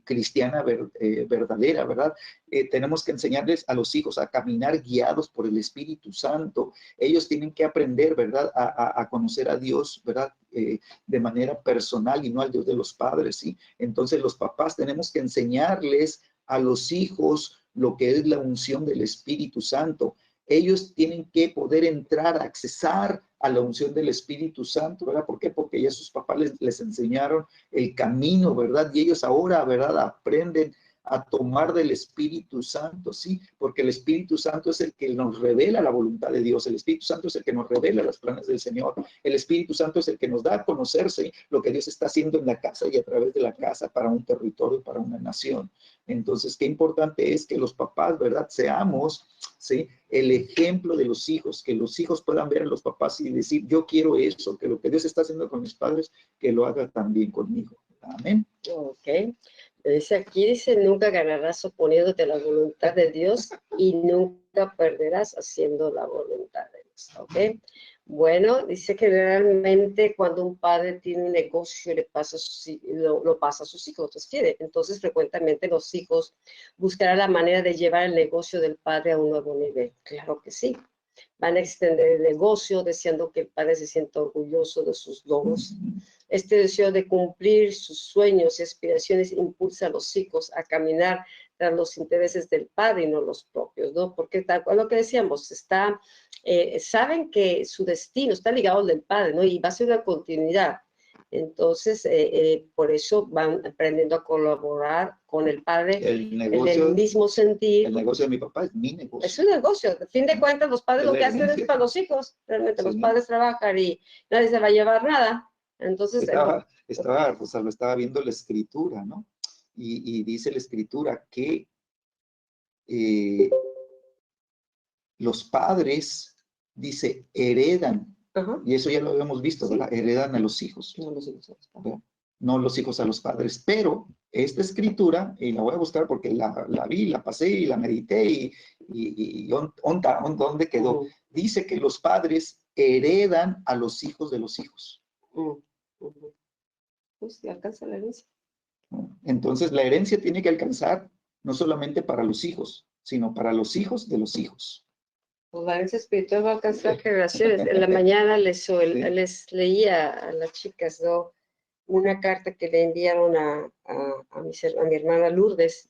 [SPEAKER 2] Cristiana verdadera, ¿verdad? Tenemos que enseñarles a los hijos a caminar guiados por el Espíritu Santo. Ellos tienen que aprender, ¿verdad? A conocer a Dios, ¿verdad? De manera personal y no al Dios de los padres, ¿sí? Entonces los papás tenemos que enseñarles a los hijos lo que es la unción del Espíritu Santo. Ellos tienen que poder entrar, accesar a la unción del Espíritu Santo, ¿verdad? ¿Por qué? Porque ya sus papás les enseñaron el camino, ¿verdad? Y ellos ahora, ¿verdad? Aprenden a tomar del Espíritu Santo, ¿sí? Porque el Espíritu Santo es el que nos revela la voluntad de Dios, el Espíritu Santo es el que nos revela los planes del Señor, el Espíritu Santo es el que nos da a conocerse lo que Dios está haciendo en la casa y a través de la casa para un territorio, para una nación. Entonces, qué importante es que los papás, ¿verdad? Seamos, ¿sí? El ejemplo de los hijos, que los hijos puedan ver a los papás y decir, yo quiero eso, que lo que Dios está haciendo con mis padres, que lo haga también conmigo. Amén.
[SPEAKER 1] Ok. Dice aquí, dice, nunca ganarás oponiéndote a la voluntad de Dios y nunca perderás haciendo la voluntad de Dios. Ok. Bueno, dice que realmente cuando un padre tiene un negocio le pasa lo pasa a sus hijos, entonces frecuentemente los hijos buscarán la manera de llevar el negocio del padre a un nuevo nivel. Claro que sí. Van a extender el negocio deseando que el padre se sienta orgulloso de sus logros. Este deseo de cumplir sus sueños y aspiraciones impulsa a los hijos a caminar tras los intereses del padre y no los propios, ¿no? Porque tal cual lo que decíamos, saben que su destino está ligado al del padre, ¿no? Y va a ser una continuidad. Entonces, por eso van aprendiendo a colaborar con el padre
[SPEAKER 2] El negocio,
[SPEAKER 1] en el mismo sentir.
[SPEAKER 2] El negocio de mi papá es mi negocio.
[SPEAKER 1] Es un negocio. A fin de cuentas, los padres lo que hacen es para los hijos. Realmente
[SPEAKER 2] Sí.
[SPEAKER 1] Los padres trabajan y nadie se va a llevar nada. Entonces,
[SPEAKER 2] lo estaba viendo la escritura, ¿no? Y dice la escritura que los padres, dice, heredan, y eso ya lo habíamos visto, ¿verdad? Heredan a los hijos. No los hijos a los padres. No los hijos a los padres, pero esta escritura, y la voy a buscar porque la vi, la pasé y la medité y ¿dónde quedó? Dice que los padres heredan a los hijos de los hijos.
[SPEAKER 1] Pues si alcanza la herencia.
[SPEAKER 2] Entonces la herencia tiene que alcanzar no solamente para los hijos, sino para los hijos de los hijos.
[SPEAKER 1] Pues la herencia espiritual va a alcanzar generaciones. En la mañana les leía a las chicas, ¿no? Una carta que le enviaron a mi hermana Lourdes,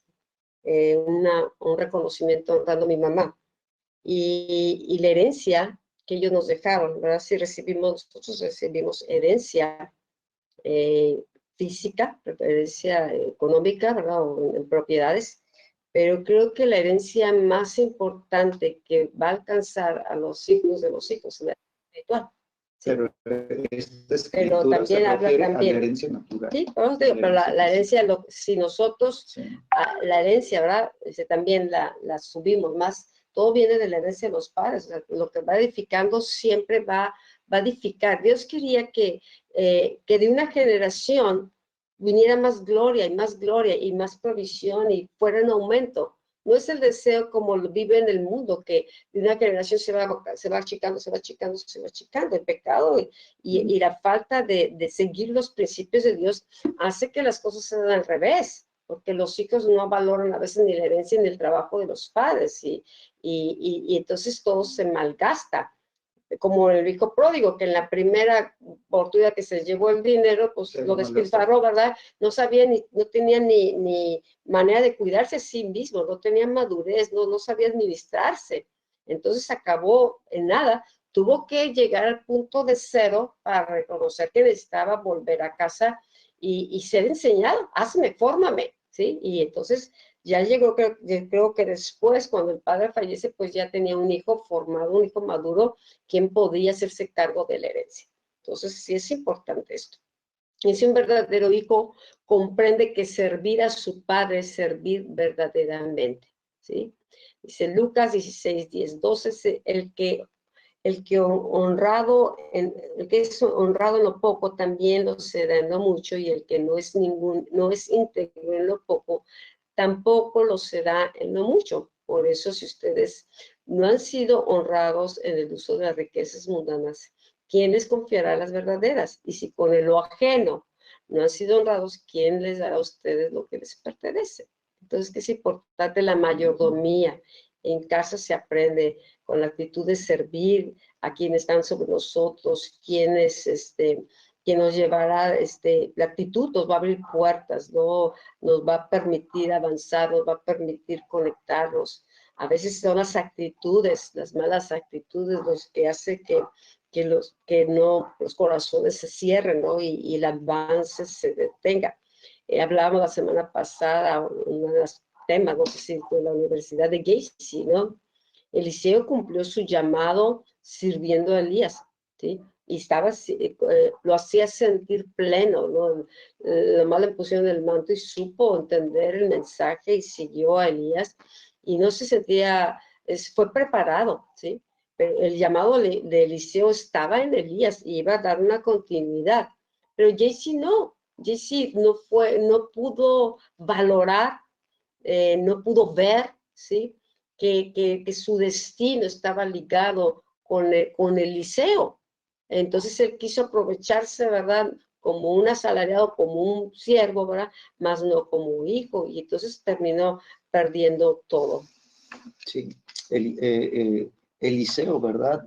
[SPEAKER 1] un reconocimiento dando a mi mamá. Y la herencia que ellos nos dejaron, ¿verdad? Si nosotros recibimos herencia física, herencia económica, ¿verdad? O en propiedades, pero creo que la herencia más importante que va a alcanzar a los hijos de los hijos es la espiritual. ¿Sí? Pero también habla también.
[SPEAKER 2] A la herencia natural.
[SPEAKER 1] Sí, vamos a decir, pero la herencia, si nosotros, la herencia, ¿verdad? También la subimos más, todo viene de la herencia de los padres, o sea, lo que va edificando siempre va a edificar. Dios quería que de una generación viniera más gloria y más provisión y fuera en aumento. No es el deseo como lo vive en el mundo, que de una generación se va achicando, el pecado y la falta de seguir los principios de Dios hace que las cosas se den al revés, porque los hijos no valoran a veces ni la herencia ni el trabajo de los padres y entonces todo se malgasta. Como el hijo pródigo, que en la primera oportunidad que se llevó el dinero, pues lo despilfarró, ¿verdad? No sabía no tenía ni manera de cuidarse a sí mismo, no tenía madurez, no sabía administrarse. Entonces acabó en nada. Tuvo que llegar al punto de cero para reconocer que necesitaba volver a casa y ser enseñado. Hazme, fórmame, ¿sí? Y entonces ya llegó, creo que después, cuando el padre fallece, pues ya tenía un hijo formado, un hijo maduro, quien podía hacerse cargo de la herencia. Entonces sí es importante esto. Y si un verdadero hijo comprende que servir a su padre es servir verdaderamente, ¿sí? Dice Lucas 16, 10, 12, el que el que es honrado en lo poco también lo será en lo mucho, y el que no es íntegro en lo poco tampoco lo será en lo mucho. Por eso, si ustedes no han sido honrados en el uso de las riquezas mundanas, ¿quién les confiará las verdaderas? Y si con lo ajeno no han sido honrados, ¿quién les dará a ustedes lo que les pertenece? Entonces, que es importante la mayordomía. En casa se aprende con la actitud de servir a quienes están sobre nosotros, quien nos llevará, la actitud nos va a abrir puertas, ¿no? Nos va a permitir avanzar, nos va a permitir conectarnos. A veces son las actitudes, las malas actitudes, los que hacen que los corazones se cierren, ¿no? Y el avance se detenga. Hablábamos la semana pasada, uno de los temas, no sé si fue la Universidad de Gacy, ¿no? Eliseo cumplió su llamado sirviendo a Elías, ¿sí? Y lo hacía sentir pleno, ¿no? Nomás le pusieron el manto y supo entender el mensaje y siguió a Elías y no se sentía, fue preparado, ¿sí? Pero el llamado de Eliseo estaba en Elías y iba a dar una continuidad, pero Jesse no pudo valorar, no pudo ver, ¿sí? Que su destino estaba ligado con Eliseo. Entonces él quiso aprovecharse, ¿verdad? Como un asalariado, como un siervo, ¿verdad? Más no como un hijo. Y entonces terminó perdiendo todo.
[SPEAKER 2] Sí, Eliseo, ¿verdad?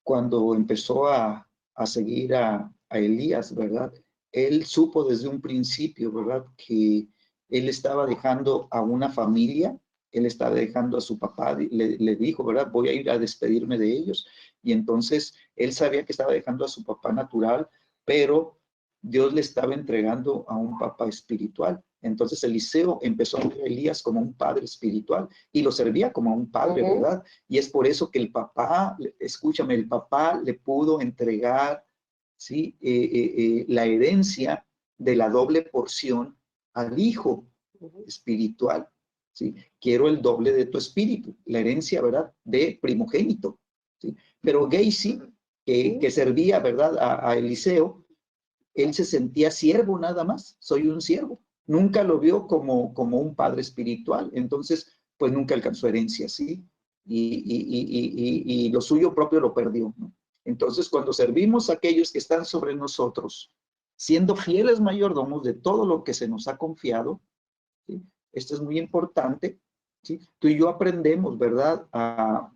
[SPEAKER 2] Cuando empezó a seguir a Elías, ¿verdad? Él supo desde un principio, ¿verdad? Que él estaba dejando a una familia, él estaba dejando a su papá, le dijo, ¿verdad? Voy a ir a despedirme de ellos. Y entonces él sabía que estaba dejando a su papá natural, pero Dios le estaba entregando a un papá espiritual. Entonces Eliseo empezó a ver a Elías como un padre espiritual y lo servía como un padre, ¿verdad? Y es por eso que el papá, escúchame, el papá le pudo entregar, ¿sí? La herencia de la doble porción al hijo espiritual, ¿sí? Quiero el doble de tu espíritu, la herencia, ¿verdad? De primogénito, ¿sí? Pero Gacy, que servía, ¿verdad? A Eliseo, él se sentía siervo nada más, soy un siervo. Nunca lo vio como un padre espiritual, entonces, pues nunca alcanzó herencia, ¿sí? Y lo suyo propio lo perdió, ¿no? Entonces, cuando servimos a aquellos que están sobre nosotros, siendo fieles mayordomos de todo lo que se nos ha confiado, ¿sí? Esto es muy importante, ¿sí? Tú y yo aprendemos, ¿verdad?, a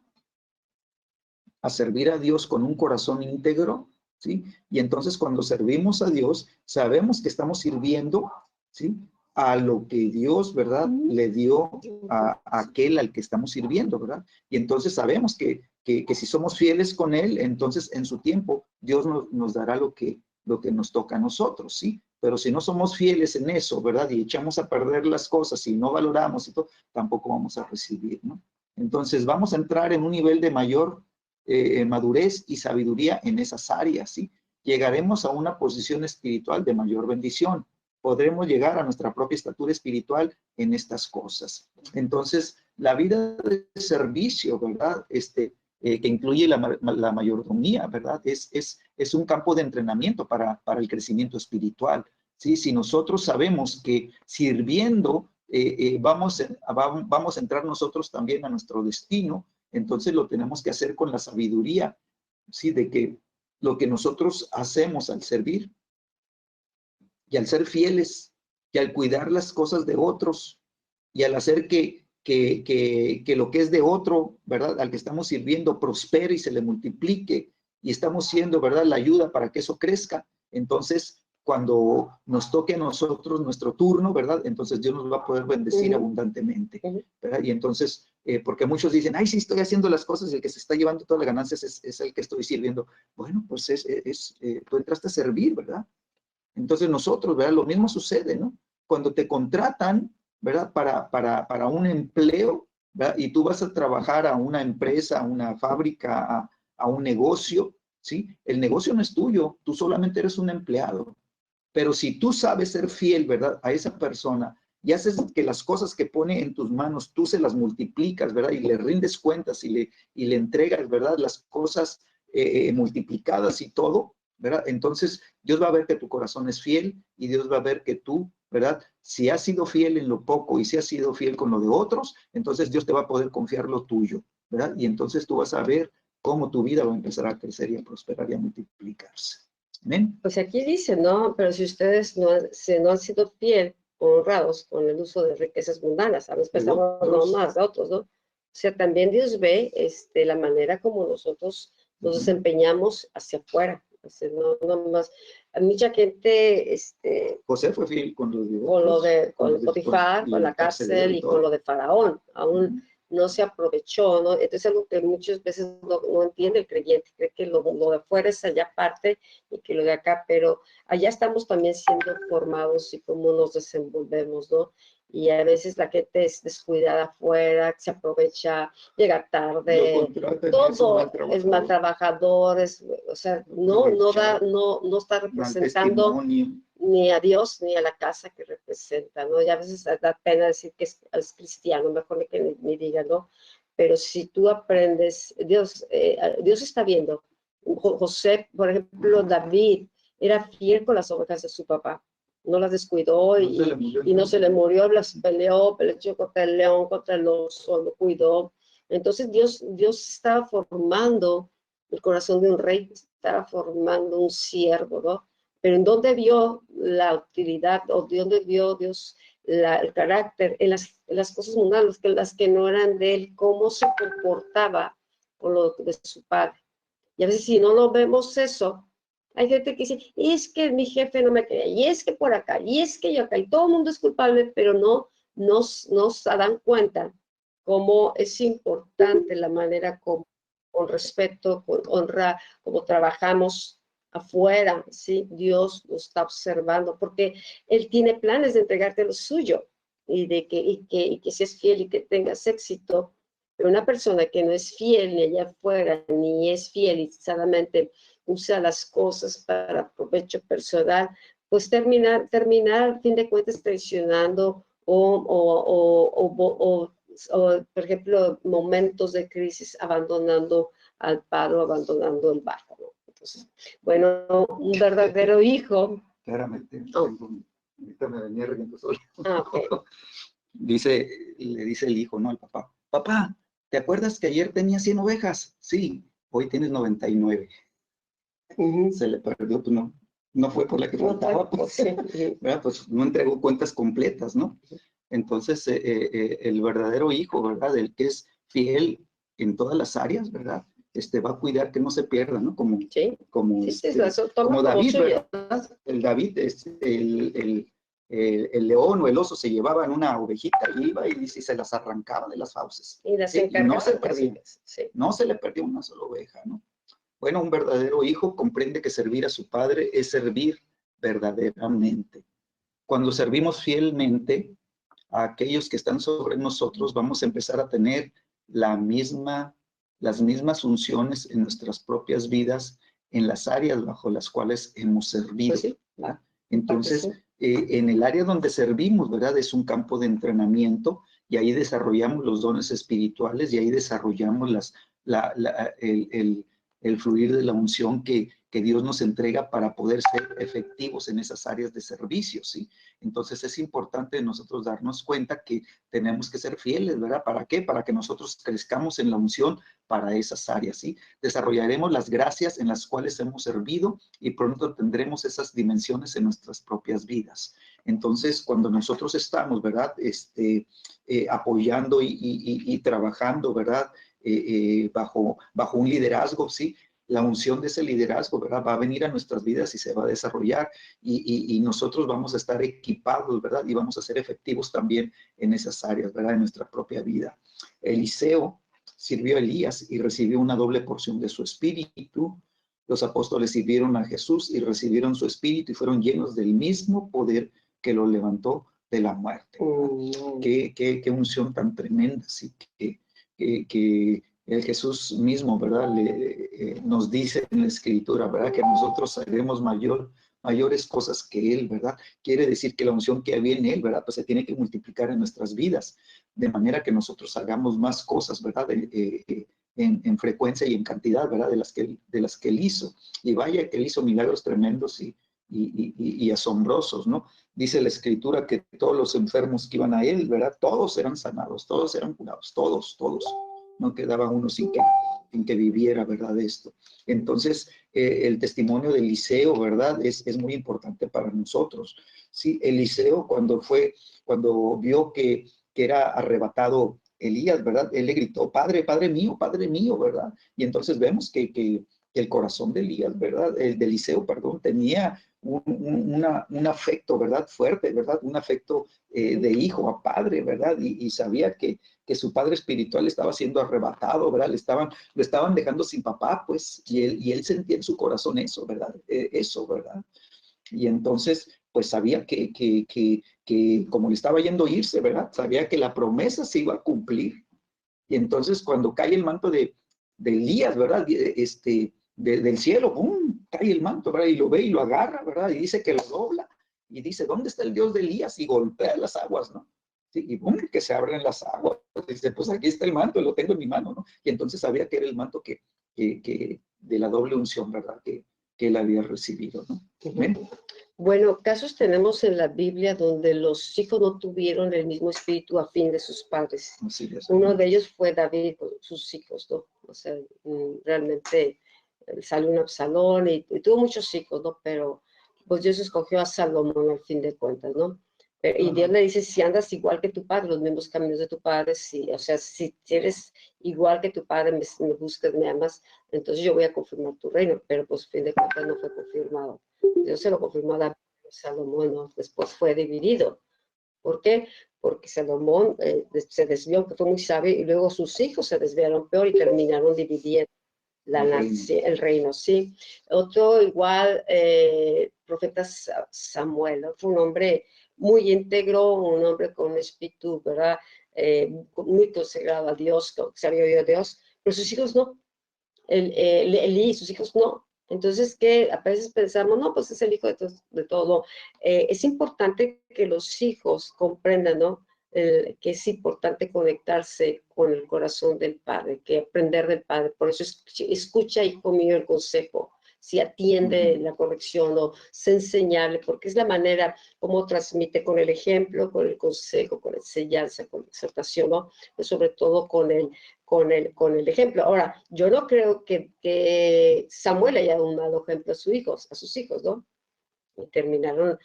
[SPEAKER 2] servir a Dios con un corazón íntegro, ¿sí? Y entonces cuando servimos a Dios, sabemos que estamos sirviendo, ¿sí? A lo que Dios, ¿verdad?, le dio a aquel al que estamos sirviendo, ¿verdad? Y entonces sabemos que si somos fieles con Él, entonces en su tiempo Dios nos dará lo que nos toca a nosotros, ¿sí? Pero si no somos fieles en eso, ¿verdad? Y echamos a perder las cosas y no valoramos y todo, tampoco vamos a recibir, ¿no? Entonces vamos a entrar en un nivel de mayor madurez y sabiduría en esas áreas, ¿sí? Llegaremos a una posición espiritual de mayor bendición. Podremos llegar a nuestra propia estatura espiritual en estas cosas. Entonces, la vida de servicio, ¿verdad? Que incluye la mayordomía, ¿verdad? Es un campo de entrenamiento para el crecimiento espiritual, ¿sí? Si nosotros sabemos que sirviendo vamos a entrar nosotros también a nuestro destino, entonces lo tenemos que hacer con la sabiduría, ¿sí? De que lo que nosotros hacemos al servir y al ser fieles y al cuidar las cosas de otros y al hacer que lo que es de otro, ¿verdad?, al que estamos sirviendo prospere y se le multiplique y estamos siendo, ¿verdad?, la ayuda para que eso crezca, entonces cuando nos toque a nosotros nuestro turno, ¿verdad? Entonces Dios nos va a poder bendecir abundantemente, ¿verdad? Y entonces, porque muchos dicen, ay, sí, estoy haciendo las cosas y el que se está llevando todas las ganancias es el que estoy sirviendo. Bueno, pues tú entraste a servir, ¿verdad? Entonces nosotros, ¿verdad? Lo mismo sucede, ¿no? Cuando te contratan, ¿verdad? Para un empleo, ¿verdad? Y tú vas a trabajar a una empresa, a una fábrica, a un negocio, ¿sí? El negocio no es tuyo, tú solamente eres un empleado. Pero si tú sabes ser fiel, ¿verdad? A esa persona y haces que las cosas que pone en tus manos, tú se las multiplicas, ¿verdad? Y le rindes cuentas y le entregas, ¿verdad? Las cosas multiplicadas y todo, ¿verdad? Entonces Dios va a ver que tu corazón es fiel y Dios va a ver que tú, ¿verdad? Si has sido fiel en lo poco y si has sido fiel con lo de otros, entonces Dios te va a poder confiar lo tuyo, ¿verdad? Y entonces tú vas a ver cómo tu vida va a empezar a crecer y a prosperar y a multiplicarse. Amén.
[SPEAKER 1] Pues aquí dice, ¿no? Pero si ustedes no han sido fiel, honrados con el uso de riquezas mundanas, a veces pensamos no más de otros, ¿no? O sea, también Dios ve la manera como nosotros nos desempeñamos hacia afuera. O sea, no más. A mucha gente,
[SPEAKER 2] José fue fiel con
[SPEAKER 1] con Potifar, con la cárcel y con lo de Faraón. Aún no se aprovechó, ¿no? Entonces es algo que muchas veces no entiende el creyente, cree que lo de afuera es allá aparte y que lo de acá, pero allá estamos también siendo formados y cómo nos desenvolvemos, ¿no? Y a veces la gente es descuidada afuera, se aprovecha, llega tarde, todo es mal trabajador, o sea, no está representando ni a Dios ni a la casa que representa, ¿no? Y a veces da pena decir que es cristiano, mejor que ni diga, ¿no? Pero si tú aprendes, Dios está viendo. José, por ejemplo, David, era fiel con las ovejas de su papá, no las descuidó y no se le murió, las peleó contra el león, contra el oso, lo cuidó. Entonces Dios estaba formando el corazón de un rey, estaba formando un siervo, ¿no? Pero ¿en dónde vio la utilidad o de dónde vio Dios el carácter? En las cosas mundanas, las que no eran de él, cómo se comportaba con lo de su padre. Y a veces si no lo vemos eso, hay gente que dice, y es que mi jefe no me quería, y es que por acá, y es que yo acá, y todo el mundo es culpable, pero no nos dan cuenta cómo es importante la manera como, con respeto, con honra, como trabajamos afuera, ¿sí? Dios nos está observando, porque Él tiene planes de entregarte lo suyo, y que seas fiel y que tengas éxito. Pero una persona que no es fiel ni allá afuera, ni es fiel y solamente usa las cosas para provecho personal, pues terminar al fin de cuentas traicionando o, por ejemplo, momentos de crisis abandonando al padre, abandonando el barco, ¿no? Entonces, bueno, un verdadero hijo.
[SPEAKER 2] Claramente, ahorita me venía riendo solo.
[SPEAKER 1] Okay.
[SPEAKER 2] Le dice el hijo, ¿no? Al papá, papá, ¿te acuerdas que ayer tenía 100 ovejas? Sí, hoy tienes 99. Se le perdió, pues no fue por la que faltaba, pues, ¿verdad? Pues no entregó cuentas completas, ¿no? Entonces, el verdadero hijo, ¿verdad? El que es fiel en todas las áreas, ¿verdad? Va a cuidar que no se pierda, ¿no? Como David, ¿verdad? El David, el león o el oso se llevaban una ovejita y iba y se las arrancaba de las fauces. Y no se perdía, no se le perdió una sola oveja, ¿no? Bueno, un verdadero hijo comprende que servir a su padre es servir verdaderamente. Cuando servimos fielmente a aquellos que están sobre nosotros, vamos a empezar a tener las mismas funciones en nuestras propias vidas, en las áreas bajo las cuales hemos servido. Pues sí. Entonces, en el área donde servimos, ¿verdad? Es un campo de entrenamiento y ahí desarrollamos los dones espirituales y ahí desarrollamos el fluir de la unción que Dios nos entrega para poder ser efectivos en esas áreas de servicio, ¿sí? Entonces es importante nosotros darnos cuenta que tenemos que ser fieles, ¿verdad? ¿Para qué? Para que nosotros crezcamos en la unción para esas áreas, ¿sí? Desarrollaremos las gracias en las cuales hemos servido y pronto tendremos esas dimensiones en nuestras propias vidas. Entonces, cuando nosotros estamos, ¿verdad? Apoyando y trabajando, ¿verdad? Bajo un liderazgo, ¿sí? la unción de ese liderazgo, ¿verdad? Va a venir a nuestras vidas y se va a desarrollar y nosotros vamos a estar equipados, ¿verdad? Y vamos a ser efectivos también en esas áreas, ¿verdad? En nuestra propia vida. Eliseo sirvió a Elías y recibió una doble porción de su espíritu. Los apóstoles sirvieron a Jesús y recibieron su espíritu y fueron llenos del mismo poder que lo levantó de la muerte. Qué unción tan tremenda, sí, que el Jesús mismo, ¿verdad? Nos dice en la Escritura, ¿verdad? Que nosotros haremos mayores cosas que Él, ¿verdad? Quiere decir que la unción que había en Él, ¿verdad? Pues se tiene que multiplicar en nuestras vidas, de manera que nosotros hagamos más cosas, ¿verdad? En frecuencia y en cantidad, ¿verdad? De las que Él hizo. Y vaya que Él hizo milagros tremendos y asombrosos, ¿no? Dice la Escritura que todos los enfermos que iban a Él, ¿verdad? Todos eran sanados, todos eran curados, todos. No quedaba uno sin que viviera, ¿verdad? Esto. Entonces, el testimonio de Eliseo, ¿verdad? Es muy importante para nosotros. Sí, Eliseo cuando vio que era arrebatado Elías, ¿verdad? Él le gritó, Padre mío, ¿verdad? Y entonces vemos que el corazón de Elías, ¿verdad? El de Eliseo, perdón, tenía un afecto, ¿verdad? Fuerte, ¿verdad? Un afecto de hijo a padre, ¿verdad? Y sabía que su padre espiritual estaba siendo arrebatado, ¿verdad? Lo estaban dejando sin papá, pues, y él sentía en su corazón eso, ¿verdad? Eso, ¿verdad? Y entonces, pues sabía que como le estaba yendo a irse, ¿verdad? Sabía que la promesa se iba a cumplir. Y entonces cuando cae el manto de Elías, ¿verdad? Del cielo, ¡pum! Cae el manto, ¿verdad? Y lo ve y lo agarra, ¿verdad? Y dice que lo dobla. Y dice, ¿dónde está el Dios de Elías? Y golpea las aguas, ¿no? Sí, y ¡pum! Que se abren las aguas. Dice, pues aquí está el manto, lo tengo en mi mano, ¿no? Y entonces sabía que era el manto que de la doble unción, ¿verdad? Que él había recibido, ¿no?
[SPEAKER 1] Amén. Bueno, casos tenemos en la Biblia donde los hijos no tuvieron el mismo espíritu afín de sus padres. Uno de ellos fue David con sus hijos, ¿no? O sea, realmente salió un Absalón y tuvo muchos hijos, ¿no? Pero pues Dios escogió a Salomón al fin de cuentas, ¿no? Y Dios le dice, si andas igual que tu padre, los mismos caminos de tu padre, si, o sea, si eres igual que tu padre, me buscas, me amas, entonces yo voy a confirmar tu reino, pero pues a fin de cuentas no fue confirmado. Dios se lo confirmó a David, Salomón, ¿no? Después fue dividido. ¿Por qué? Porque Salomón se desvió, que fue muy sabio, y luego sus hijos se desviaron peor y terminaron dividiendo el reino, sí. Otro igual, profeta Samuel, ¿no? Fue un hombre muy íntegro, un hombre con un espíritu, ¿verdad? Muy consagrado a Dios, que se había oído a Dios, pero sus hijos no. Elí y sus hijos no. Entonces, que a veces pensamos, no, pues es el hijo de todo. Es importante que los hijos comprendan, ¿no? Que es importante conectarse con el corazón del padre, que aprender del padre. Por eso escucha, hijo mío, el consejo. Si atiende la corrección o se enseñarle, porque es la manera como transmite con el ejemplo, con el consejo, con la enseñanza, con la exhortación, ¿no? Pero sobre todo con el ejemplo. Ahora, yo no creo que Samuel haya dado un mal ejemplo a sus hijos, ¿no? Y terminaron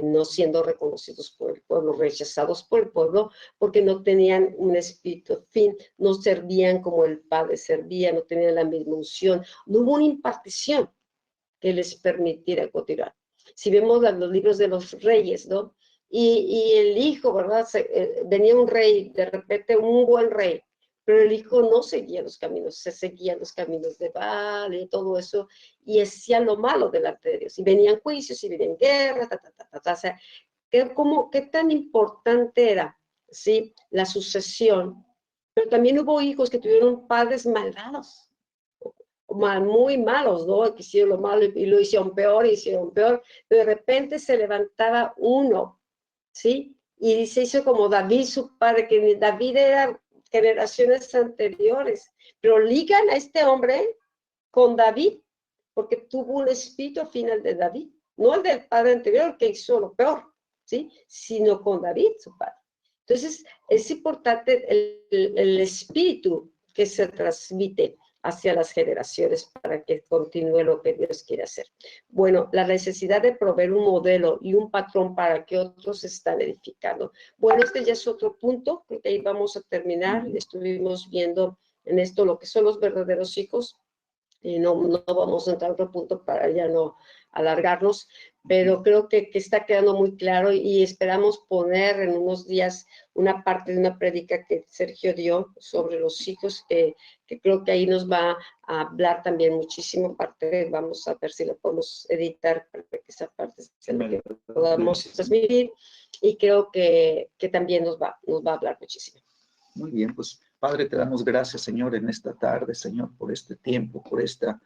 [SPEAKER 1] no siendo reconocidos por el pueblo, rechazados por el pueblo, porque no tenían un espíritu fin, no servían como el Padre servía, no tenían la misma unción, no hubo una impartición que les permitiera continuar. Si vemos los libros de los reyes, ¿no? Y el hijo, ¿verdad? Venía un rey, de repente un buen rey, pero el hijo no seguía los caminos, se seguían los caminos de Baal y todo eso, y hacía lo malo delante de Dios. Y venían juicios, y venían guerras, o sea, ¿qué tan importante era, ¿sí? La sucesión. Pero también hubo hijos que tuvieron padres malvados, muy malos, ¿no? Que hicieron lo malo y lo hicieron peor, pero de repente se levantaba uno, ¿sí? Y se hizo como David, su padre, que David era generaciones anteriores, pero ligan a este hombre con David, porque tuvo un espíritu final de David, no el del padre anterior que hizo lo peor, ¿sí? Sino con David, su padre. Entonces, es importante el espíritu que se transmite hacia las generaciones para que continúe lo que Dios quiere hacer. Bueno, la necesidad de proveer un modelo y un patrón para que otros se están edificando. Bueno, este ya es otro punto, porque ahí vamos a terminar. Estuvimos viendo en esto lo que son los verdaderos hijos, y no vamos a entrar a otro punto para ya no alargarnos, pero creo que está quedando muy claro y esperamos poner en unos días una parte de una prédica que Sergio dio sobre los hijos, que creo que ahí nos va a hablar también muchísimo. Aparte, vamos a ver si lo podemos editar para que esa parte se la que podamos transmitir, y creo que también nos va a hablar muchísimo.
[SPEAKER 2] Muy bien, pues Padre, te damos gracias, Señor, en esta tarde, Señor, por este tiempo, por esta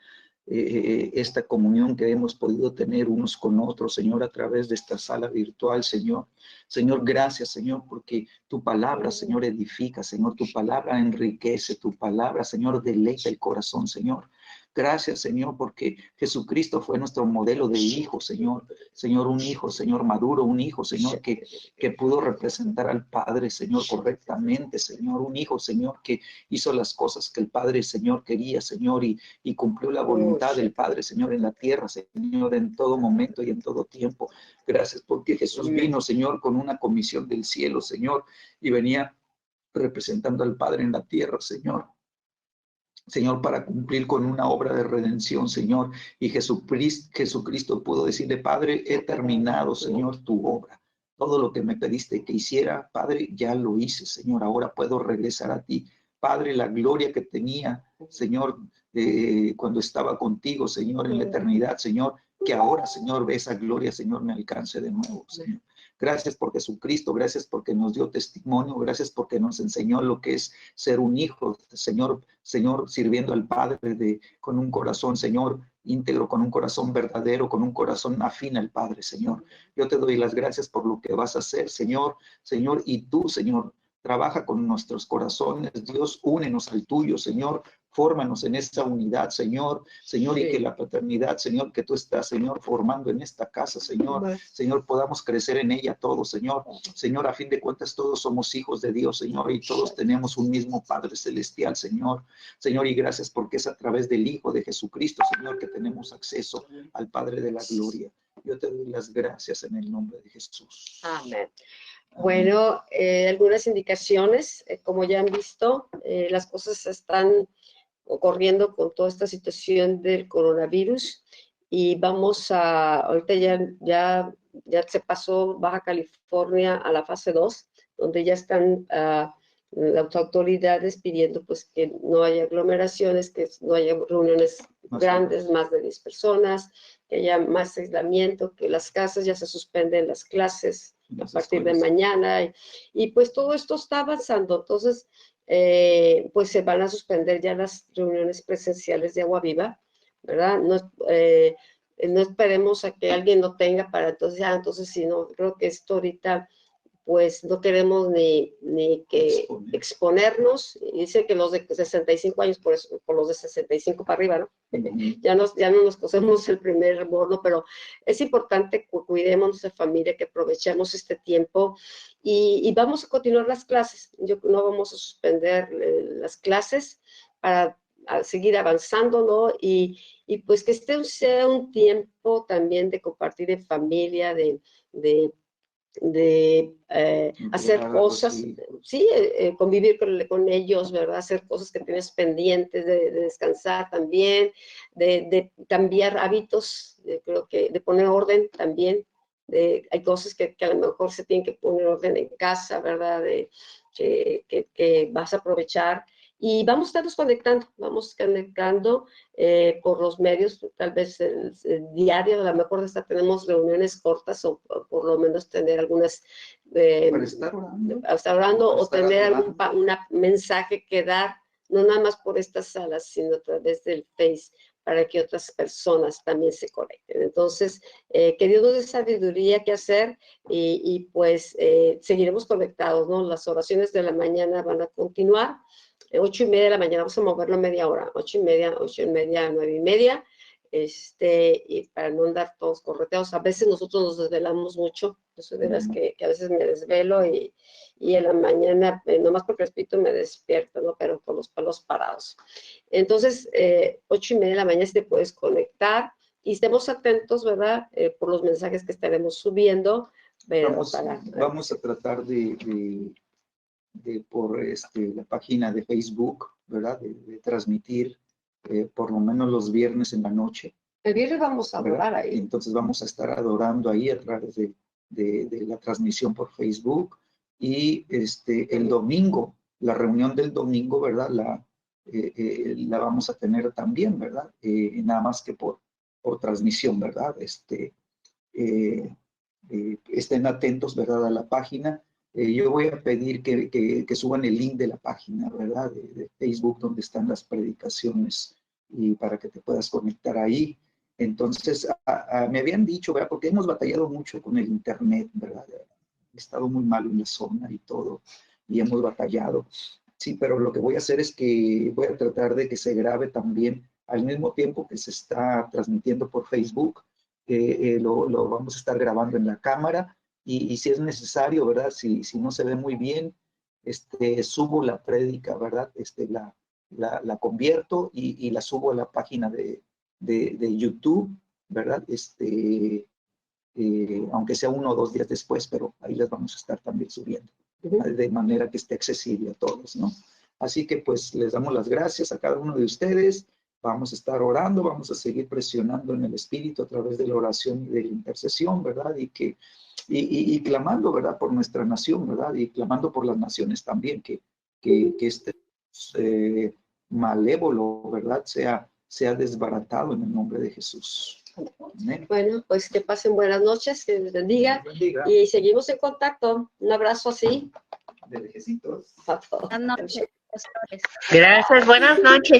[SPEAKER 2] comunión que hemos podido tener unos con otros, Señor, a través de esta sala virtual, Señor. Señor, gracias, Señor, porque tu palabra, Señor, edifica, Señor, tu palabra enriquece, tu palabra, Señor, deleita el corazón, Señor. Gracias, Señor, porque Jesucristo fue nuestro modelo de hijo, Señor. Señor, un hijo, Señor, maduro, un hijo, Señor, que pudo representar al Padre, Señor, correctamente, Señor. Un hijo, Señor, que hizo las cosas que el Padre, Señor, quería, Señor, y cumplió la voluntad del Padre, Señor, en la tierra, Señor, en todo momento y en todo tiempo. Gracias porque Jesús vino, Señor, con una comisión del cielo, Señor, y venía representando al Padre en la tierra, Señor. Señor, para cumplir con una obra de redención, Señor. Y Jesucristo pudo decirle, Padre, he terminado, Señor, tu obra. Todo lo que me pediste que hiciera, Padre, ya lo hice, Señor. Ahora puedo regresar a ti. Padre, la gloria que tenía, Señor, cuando estaba contigo, Señor, en la eternidad, Señor, que ahora, Señor, ve esa gloria, Señor, me alcance de nuevo, Señor. Gracias por Jesucristo, gracias porque nos dio testimonio, gracias porque nos enseñó lo que es ser un hijo, Señor, sirviendo al Padre con un corazón, Señor, íntegro, con un corazón verdadero, con un corazón afín al Padre, Señor. Yo te doy las gracias por lo que vas a hacer, Señor, y tú, Señor, trabaja con nuestros corazones, Dios, únenos al tuyo, Señor, fórmanos en esa unidad, Señor, y que la paternidad, Señor, que tú estás, Señor, formando en esta casa, Señor, podamos crecer en ella todos, Señor, a fin de cuentas todos somos hijos de Dios, Señor, y todos tenemos un mismo Padre Celestial, Señor, y gracias porque es a través del Hijo de Jesucristo, Señor, que tenemos acceso al Padre de la gloria. Yo te doy las gracias en el nombre de Jesús.
[SPEAKER 1] Amén. Bueno, algunas indicaciones, como ya han visto, las cosas están ocurriendo con toda esta situación del coronavirus, y ahorita ya se pasó Baja California a la fase 2, donde ya están las autoridades pidiendo pues que no haya aglomeraciones, que no haya reuniones grandes, más de 10 personas, que haya más aislamiento, que las casas ya se suspenden las clases a partir de mañana, y pues todo esto está avanzando. Entonces, pues se van a suspender ya las reuniones presenciales de Agua Viva, ¿verdad? No esperemos a que alguien lo tenga para entonces sí, no, creo que esto ahorita pues no queremos ni que exponernos. Dice que los de 65 años, por los de 65 para arriba, ¿no? Ya no nos cosemos el primer bordo, pero es importante que cuidemos nuestra familia, que aprovechemos este tiempo, y vamos a continuar las clases. No vamos a suspender las clases para seguir avanzando, ¿no? Y pues que sea un tiempo también de compartir en familia, de hacer cosas, sí, convivir con ellos, ¿verdad? Hacer cosas que tienes pendientes, de descansar también, de cambiar hábitos, creo que de poner orden también. Hay cosas que a lo mejor se tienen que poner orden en casa, ¿verdad? Que vas a aprovechar. Y vamos a estarnos conectando por los medios, tal vez el diario, a lo mejor hasta tenemos reuniones cortas, o por lo menos tener algunas, estar orando o tener algún mensaje que dar, no nada más por estas salas, sino a través del Face, para que otras personas también se conecten. Entonces, que Dios nos dé sabiduría que hacer, y pues seguiremos conectados, ¿no? Las oraciones de la mañana van a continuar. 8:30 de la mañana, vamos a moverlo media hora, 8:30, 9:30, y para no andar todos correteados. A veces nosotros nos desvelamos mucho, yo soy de las que a veces me desvelo, y en la mañana, nomás porque respiro, me despierto, ¿no? Pero con los palos parados. Entonces, 8:30 de la mañana si te puedes conectar, y estemos atentos, ¿verdad? Por los mensajes que estaremos subiendo.
[SPEAKER 2] Vamos a tratar por la página de Facebook, ¿verdad? De transmitir por lo menos los viernes en la noche.
[SPEAKER 1] El viernes vamos a adorar ahí.
[SPEAKER 2] Entonces vamos a estar adorando ahí a través de la transmisión por Facebook. Y el domingo, la reunión del domingo, ¿verdad? La vamos a tener también, ¿verdad? Nada más que por transmisión, ¿verdad? Estén atentos, ¿verdad? A la página. Yo voy a pedir que suban el link de la página, ¿verdad? De Facebook, donde están las predicaciones, y para que te puedas conectar ahí. Entonces, me habían dicho, ¿verdad? Porque hemos batallado mucho con el internet, ¿verdad? He estado muy mal en la zona y todo, y hemos batallado. Sí, pero lo que voy a hacer es que voy a tratar de que se grabe también al mismo tiempo que se está transmitiendo por Facebook. Lo vamos a estar grabando en la cámara, y si es necesario, ¿verdad? Si no se ve muy bien, subo la prédica, ¿verdad? La convierto y la subo a la página de YouTube, ¿verdad? Aunque sea 1 o 2 días después, pero ahí las vamos a estar también subiendo, de manera que esté accesible a todos, ¿no? Así que pues les damos las gracias a cada uno de ustedes. Vamos a estar orando, vamos a seguir presionando en el Espíritu a través de la oración y de la intercesión, ¿verdad? Y clamando, ¿verdad? Por nuestra nación, ¿verdad? Y clamando por las naciones también, que este malévolo, ¿verdad? Sea desbaratado en el nombre de Jesús. Amén.
[SPEAKER 1] Bueno, pues que pasen buenas noches, que les bendiga, y seguimos en contacto. Un abrazo así.
[SPEAKER 2] De lejecitos.
[SPEAKER 1] A todos.
[SPEAKER 3] Buenas noches.
[SPEAKER 4] Gracias, buenas noches.